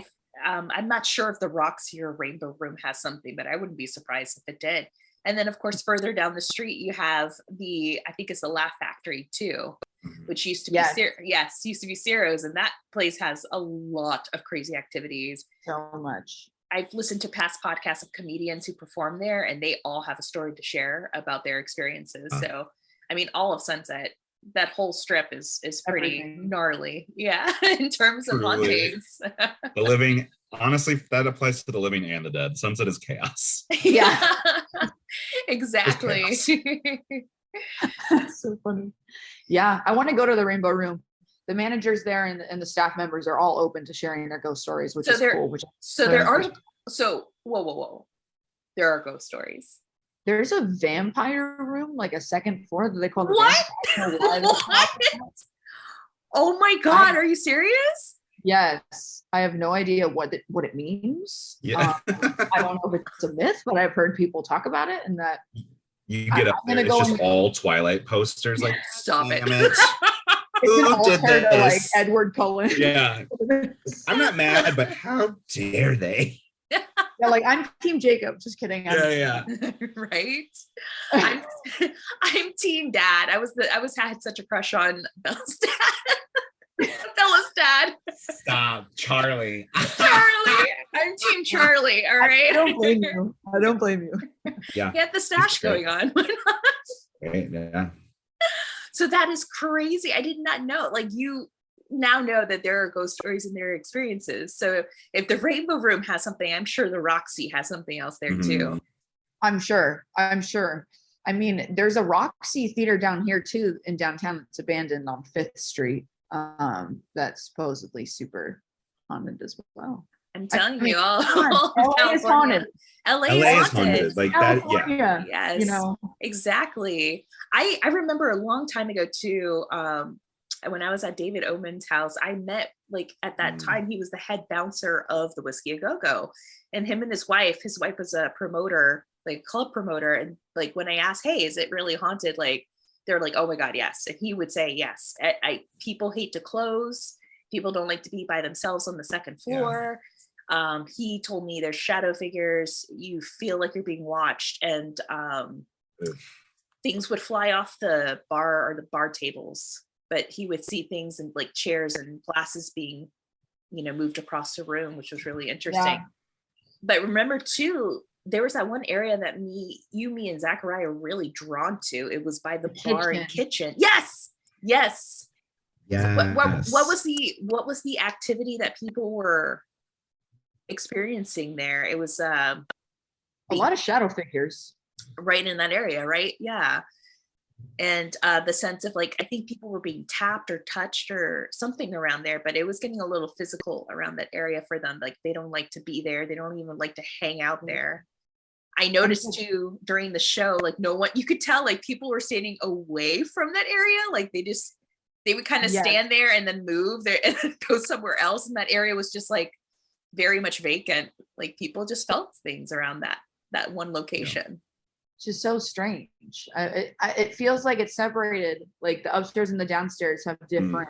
I'm not sure if the Roxy or Rainbow Room has something, but I wouldn't be surprised if it did. And then of course, further down the street, you have I think it's the Laugh Factory too, which used to be, used to be Ciro's. And that place has a lot of crazy activities. So much. I've listened to past podcasts of comedians who perform there, and they all have a story to share about their experiences. So, I mean, all of Sunset, that whole strip is pretty gnarly. Yeah. In terms of hauntings. The living, honestly, that applies to the living and the dead. Sunset is chaos. Yeah. Exactly. That's so funny. Yeah. I want to go to the Rainbow Room. The managers there and the staff members are all open to sharing their ghost stories, which is cool. Whoa. There are ghost stories. There's a vampire room, like a second floor that they call the what? Oh my God, are you serious? Yes. I have no idea what it means. Yeah. I don't know if it's a myth, but I've heard people talk about it, and that you get up there, it's just all Twilight posters. Like, stop it. It's an altar to like Edward Cullen. Yeah. I'm not mad, but how dare they? Yeah, like I'm Team Jacob. Just kidding. Yeah. Right. I'm Team Dad. I had such a crush on Bella's dad. Bella's dad. Stop, Charlie. Charlie. I'm Team Charlie. All right. I don't blame you. Yeah. Get the stash going on. Right, yeah. So that is crazy. I did not know. Like, you now know that there are ghost stories in their experiences. So if the Rainbow Room has something, I'm sure the Roxy has something else there too. I'm sure. I mean, there's a Roxy theater down here too in downtown that's abandoned on 5th Street. That's supposedly super haunted as well. I'm telling you, all LA is haunted. LA is haunted. Like California. That, yes, you know, exactly. I remember a long time ago too. When I was at David Oman's house, I met, like, at that time he was the head bouncer of the Whiskey A Go Go, and him and his wife was a promoter, like club promoter, and like when I asked, hey, is it really haunted? Like, they're like, oh my God, yes. And he would say yes. People hate to close. People don't like to be by themselves on the second floor. Yeah. He told me there's shadow figures. You feel like you're being watched, and things would fly off the bar or the bar tables. But he would see things in like chairs and glasses being, moved across the room, which was really interesting. Yeah. But remember too, there was that one area that me and Zachariah are really drawn to. It was by the bar and kitchen. Yes. Yeah. So what was the activity that people were experiencing there? It was a lot of shadow figures right in that area, right? Yeah. And the sense of, like, I think people were being tapped or touched or something around there, but it was getting a little physical around that area for them. Like, they don't like to be there. They don't even like to hang out there. I noticed too during the show, like, you could tell, like, people were standing away from that area. Like, they would kind of stand there and then move there and go somewhere else. And that area was just like very much vacant. Like, people just felt things around that one location. Yeah. Just so strange. It feels like it's separated. Like the upstairs and the downstairs have different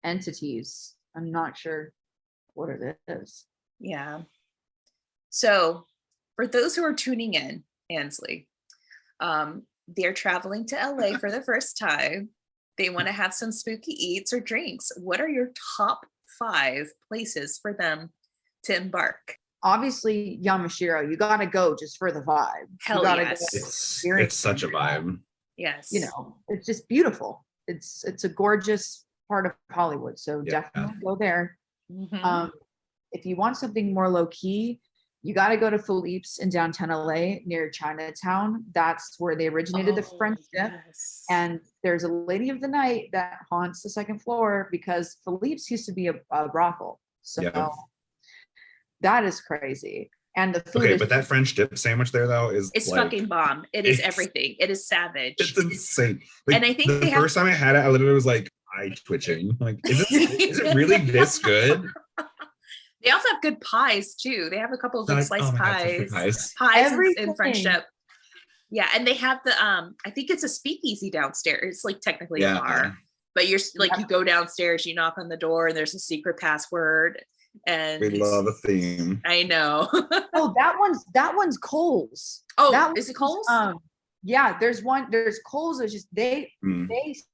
entities. I'm not sure what it is. Yeah. So for those who are tuning in, Ansely, they're traveling to LA for the first time. They want to have some spooky eats or drinks. What are your top 5 places for them to embark? Obviously, Yamashiro, you gotta go just for the vibe. Hell you gotta yes. It's such a vibe. Yes. You know, it's just beautiful. It's a gorgeous part of Hollywood. So definitely go there. Mhm. If you want something more low key, you got to go to Philippe's in downtown LA near Chinatown. That's where they originated the French dip. Yes. And there's a lady of the night that haunts the second floor because Philippe's used to be a brothel. So that is crazy. And the food but that French dip sandwich there though it's like, fucking bomb. It is everything. It is savage. It's insane. Like, and I think the first time I had it, I literally was like eye twitching. Like, is it really this good? They also have good pies too. They have a couple of good sliced pies. Pies and French dip. Yeah, and they have the I think it's a speakeasy downstairs. It's like technically a bar. But you're like you go downstairs, you knock on the door, and there's a secret password. And we love a theme. I know. Oh, that one's Cole's. Oh, is it Cole's? Yeah, there's Cole's. It's just they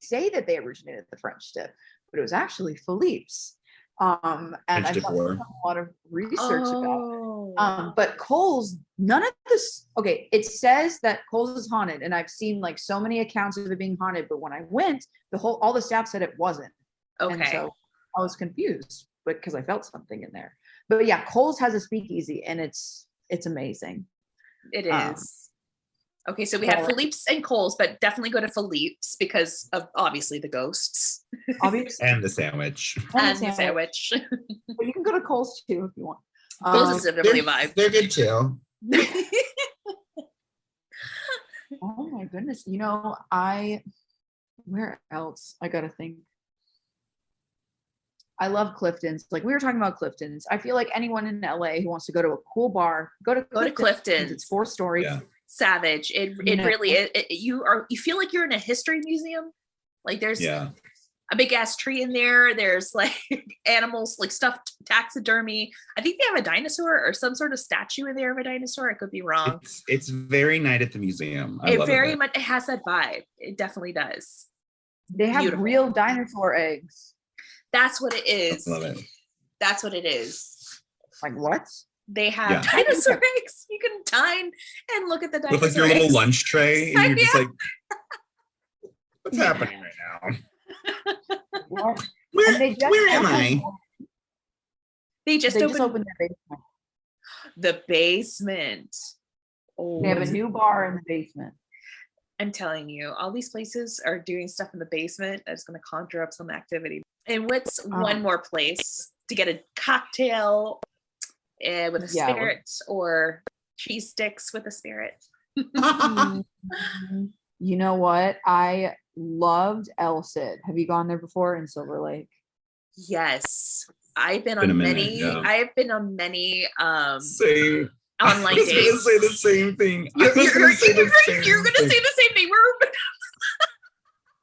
say that they originated the French dip, but it was actually Philippe's. And I've done a lot of research about it. But Cole's, none of this. Okay, it says that Cole's is haunted, and I've seen like so many accounts of it being haunted. But when I went, all the staff said it wasn't. Okay, and so I was confused, but because I felt something in there. But yeah, Cole's has a speakeasy, and it's amazing. It is. Okay, so we have Philippe's and Cole's, but definitely go to Philippe's because of obviously the ghosts. Obviously. And the sandwich. And the sandwich. But you can go to Cole's too if you want. Cole's is definitely a vibe. They're good too. Oh my goodness. You know, where else? I gotta think. I love Clifton's. Like we were talking about Clifton's. I feel like anyone in LA who wants to go to a cool bar, go to Clifton's. It's 4 stories. Yeah. Savage. It really is. You feel like you're in a history museum. Like there's a big ass tree in there. There's like animals, like stuffed taxidermy. I think they have a dinosaur or some sort of statue in there of a dinosaur. I could be wrong. It's very Night at the Museum. It very much. It has that vibe. It definitely does. They have real dinosaur eggs. That's what it is. I love it. That's what it is. Like what? They have dinosaur eggs. You can dine and look at the dinosaur with like your eggs. little lunch tray, and you're just like, what's happening right now? Where am I? They just opened their basement. The basement. Oh, they have a new bar in the basement. I'm telling you, all these places are doing stuff in the basement that's going to conjure up some activity. And what's one more place to get a cocktail with a spirit or cheese sticks with a spirit? You know what? I loved El Cid. Have you gone there before in Silver Lake? Yes. I've been on many Same. online dates. I was going to say the same thing. You're going to say the same thing.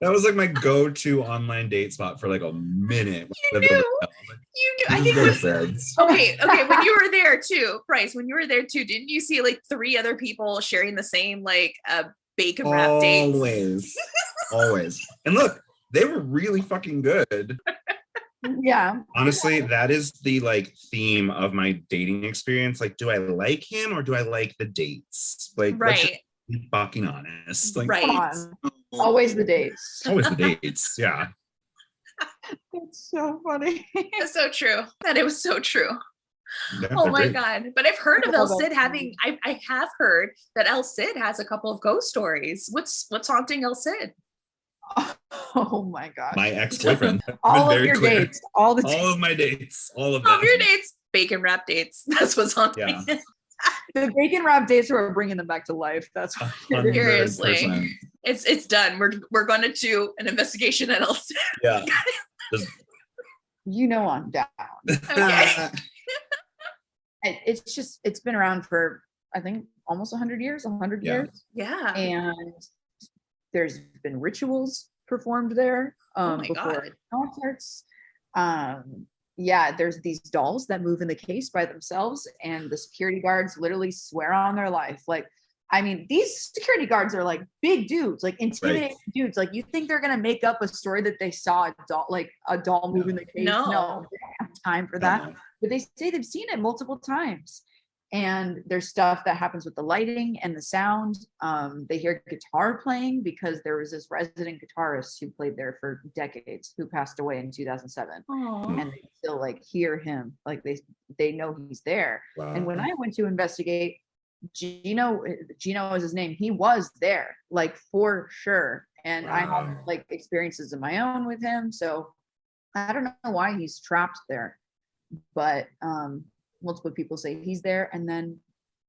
That was like my go-to online date spot for like a minute. You knew. I think okay. When you were there too, Bryce, when you were there too, didn't you see like 3 other people sharing the same like bacon wrap dates? Always. And look, they were really fucking good. Yeah. Honestly, that is the like theme of my dating experience. Like, do I like him or do I like the dates? Like, let's just be fucking honest. Like, right. Always the dates. Always the dates. Yeah. It's so funny. It's so true. That it was so true. Yeah, oh my God. But I've heard of El Cid having, I have heard that El Cid has a couple of ghost stories. What's haunting El Cid? Oh my God. My ex-boyfriend. All of your dates. All of my dates. All of them. All of your dates. Bacon wrap dates. That's what's haunting. Yeah. The bacon wrap dates are bringing them back to life. That's seriously. It's done. We're going to do an investigation at El Cid. Yeah. You know I'm down. Okay. It's been around for I think almost 100 years. Yeah. And there's been rituals performed there before concerts. There's these dolls that move in the case by themselves, and the security guards literally swear on their life. Like, I mean, these security guards are like big dudes, like intimidating dudes. Like you think they're gonna make up a story that they saw a doll move in the case? No, they don't have time for that. But they say they've seen it multiple times. And there's stuff that happens with the lighting and the sound. They hear guitar playing because there was this resident guitarist who played there for decades who passed away in 2007. Aww. And they still like hear him, like they know he's there. Wow. And when I went to investigate, Gino is his name. He was there, like for sure. And I have like experiences of my own with him. So I don't know why he's trapped there, but multiple people say he's there. And then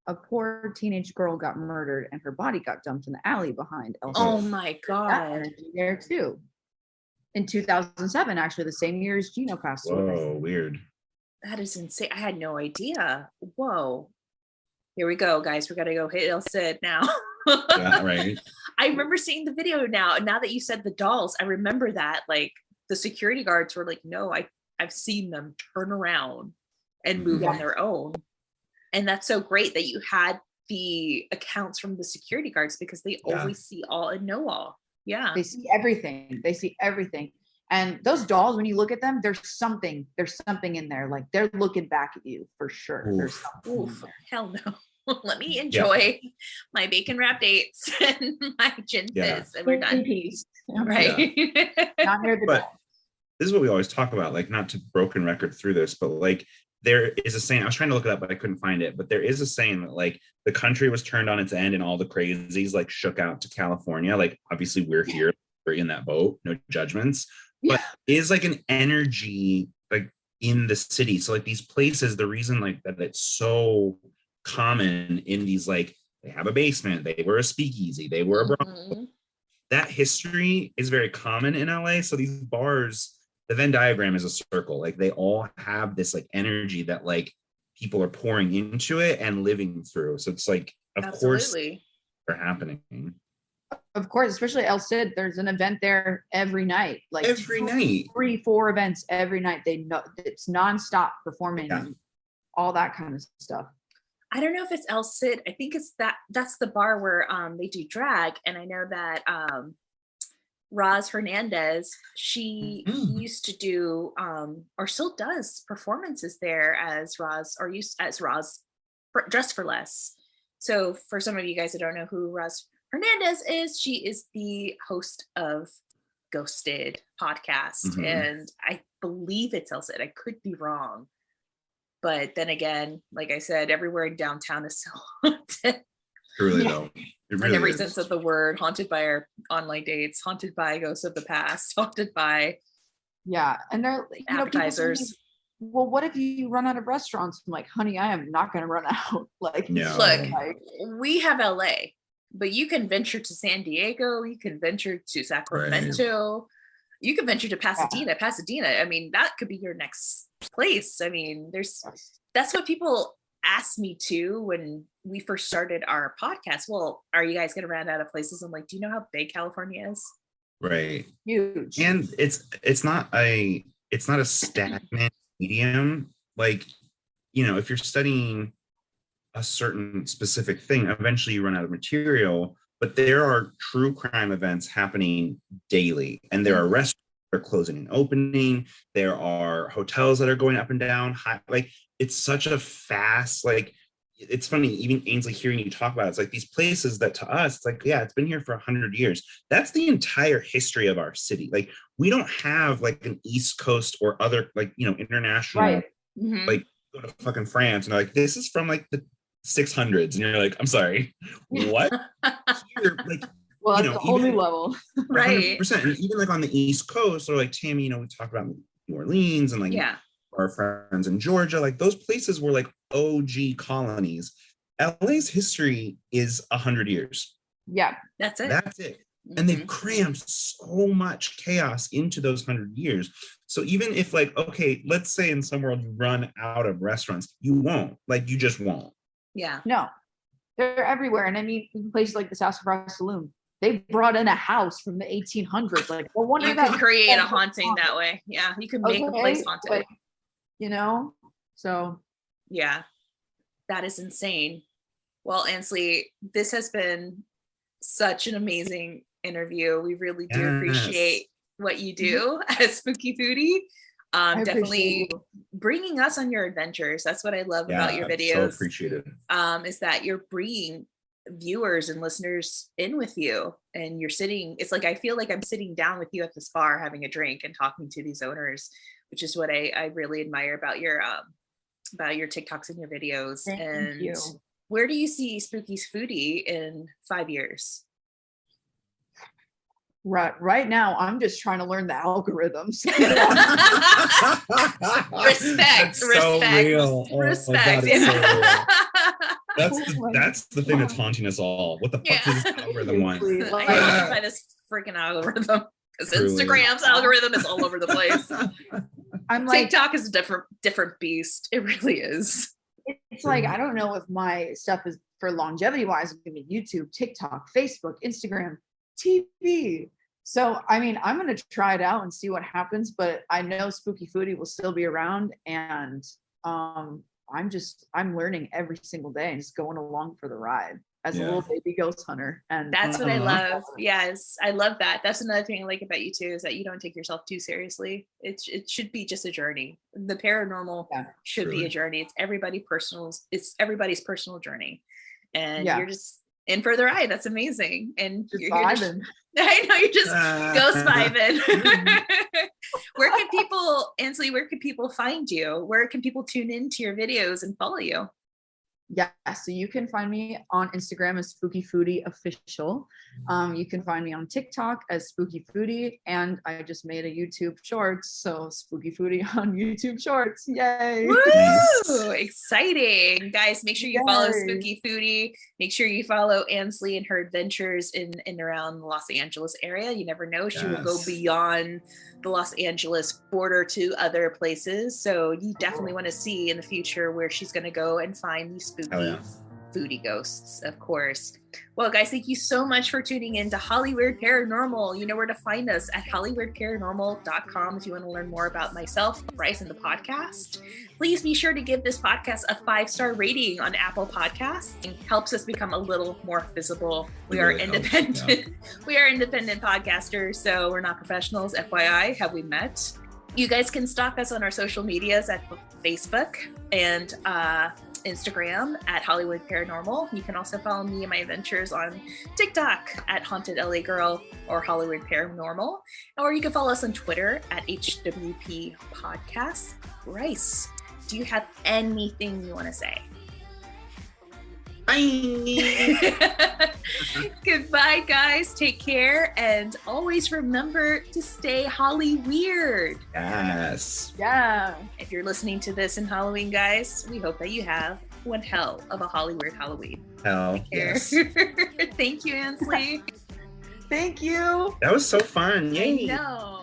a poor teenage girl got murdered and her body got dumped in the alley behind El Oh my God. there too. In 2007, actually the same year as Gino passed away. Whoa, weird. That is insane. I had no idea. Whoa. Here we go, guys. We got to go hit El Cid now. Yeah, right. I remember seeing the video now. Now that you said the dolls, I remember that. Like the security guards were like, no, I've seen them turn around and move on their own. And that's so great that you had the accounts from the security guards because they always see all and know all. Yeah. They see everything. And those dolls, when you look at them, there's something in there. Like they're looking back at you for sure. Oof. There's something in there. Hell no. Let me enjoy my bacon wrap dates and my gin fizz and we're done. Peace. Right. Not near the But this is what we always talk about, like not to broken record through this, but like there is a saying, I was trying to look it up, but I couldn't find it. But there is a saying that like the country was turned on its end and all the crazies like shook out to California. Like obviously we're here, we're in that boat, no judgments, but is like an energy like in the city. So like these places, the reason like that it's so common in these, like they have a basement, they were a speakeasy, they were a brothel. That history is very common in LA. So these bars, the Venn diagram is a circle. Like they all have this like energy that like people are pouring into it and living through. So it's like, of course, they're happening. Of course, especially El Cid, there's an event there every night. Like every night, 3-4 events every night. They know it's nonstop performing, and all that kind of stuff. I don't know if it's El Cid. I think it's that's the bar where they do drag. And I know that Roz Hernandez, she used to do or still does performances there as Roz, or used as Roz Dress for Less. So for some of you guys that don't know who Roz Hernandez is, she is the host of Ghosted podcast. And I believe it's El Cid. I could be wrong. But then again, like I said, everywhere in downtown is so haunted. Truly though. It really in every is. sense of the word, haunted by our online dates, haunted by ghosts of the past, haunted by and they're appetizers. Well, what if you run out of restaurants? I'm like, honey, I am not going to run out. Like, look, we have LA, but you can venture to San Diego, you can venture to Sacramento, you can venture to Pasadena. I mean, that could be your next place. I mean, that's what people asked me too when we first started our podcast. Well, are you guys going to run out of places? I'm like, do you know how big California is? Right. Huge. And it's not a stagnant medium. Like, if you're studying a certain specific thing, eventually you run out of material. But there are true crime events happening daily, and there are restaurants that are closing and opening. There are hotels that are going up and down. Like, it's such a fast, like, it's funny, even Ansely, hearing you talk about it, it's like these places that to us, it's like, yeah, it's been here for 100 years. That's the entire history of our city. Like, we don't have like an East Coast or other, like, international, like, go to fucking France and they're like, this is from like the 600s, and you're like, I'm sorry, what? Here, like, well, that's a whole new level. Right. 100%. And even like on the East Coast, or like Tammy, we talk about New Orleans and like our friends in Georgia, like those places were like OG colonies. LA's history is 100 years. Yeah, that's it. And they've crammed so much chaos into those 100 years. So even if like, okay, let's say in some world you run out of restaurants, you won't. Like, you just won't. Yeah. No, they're everywhere. And I mean, places like this House of Brass Saloon, they brought in a house from the 1800s. Like, no wonder you can create a haunting that way. Yeah, you can make a place haunted. But, so. Yeah, that is insane. Well, Ansely, this has been such an amazing interview. We really do appreciate what you do as Spooky Foodie. Definitely bringing us on your adventures. That's what I love about your videos. So appreciated. Is that you're bringing viewers and listeners in with you, and you're sitting. It's like I feel like I'm sitting down with you at this bar having a drink and talking to these owners, which is what I really admire about your TikToks and your videos. Thank you. Where do you see Spooky's Foodie in 5 years? Right now, I'm just trying to learn the algorithms. Respect. Respect. That's the thing that's haunting us all. What the fuck is this algorithm want? I gotta by this freaking algorithm, because Instagram's algorithm is all over the place. I'm like, TikTok is a different beast. It really is. It's like, I don't know if my stuff is for longevity wise. I mean, YouTube, TikTok, Facebook, Instagram, TV. So, I mean, I'm going to try it out and see what happens, but I know Spooky Foodie will still be around, and I'm learning every single day and just going along for the ride as a little baby ghost hunter. And that's what I love. Yes, I love that. That's another thing I like about you too, is that you don't take yourself too seriously. It should be just a journey. The paranormal should be a journey. It's everybody's personal journey, and you're just in for the ride. That's amazing. And you're vibing. I know, you're just ghost vibing. Where can people find you? Where can people tune into your videos and follow you? Yeah, so you can find me on Instagram as Spooky Foodie Official. You can find me on TikTok as Spooky Foodie, and I just made a YouTube Shorts, so Spooky Foodie on YouTube Shorts. Yay! Woo! Nice. Exciting, guys! Make sure you follow Spooky Foodie. Make sure you follow Ansely and her adventures in and around the Los Angeles area. You never know; she will go beyond the Los Angeles border to other places. So you definitely want to see in the future where she's going to go and find these spooky foodie ghosts, of course. Well, guys, thank you so much for tuning in to Hollywood Paranormal. You know where to find us at hollywoodparanormal.com if you want to learn more about myself, Bryce, and the podcast. Please be sure to give this podcast a 5-star rating on Apple Podcasts. It helps us become a little more visible. We are independent. We are independent podcasters, so we're not professionals. FYI, have we met? You guys can stalk us on our social medias at Facebook and Instagram at Hollywood Paranormal. You can also follow me and my adventures on TikTok at Haunted LA Girl or Hollywood Paranormal. Or you can follow us on Twitter at HWP Podcast. Bryce, do you have anything you want to say? Bye. Goodbye, guys. Take care, and always remember to stay Holly weird. Yes. Yeah. If you're listening to this in Halloween, guys, we hope that you have one hell of a Holly weird Halloween. Hell yes. Thank you, Ansely. Thank you. That was so fun. Yay. I know.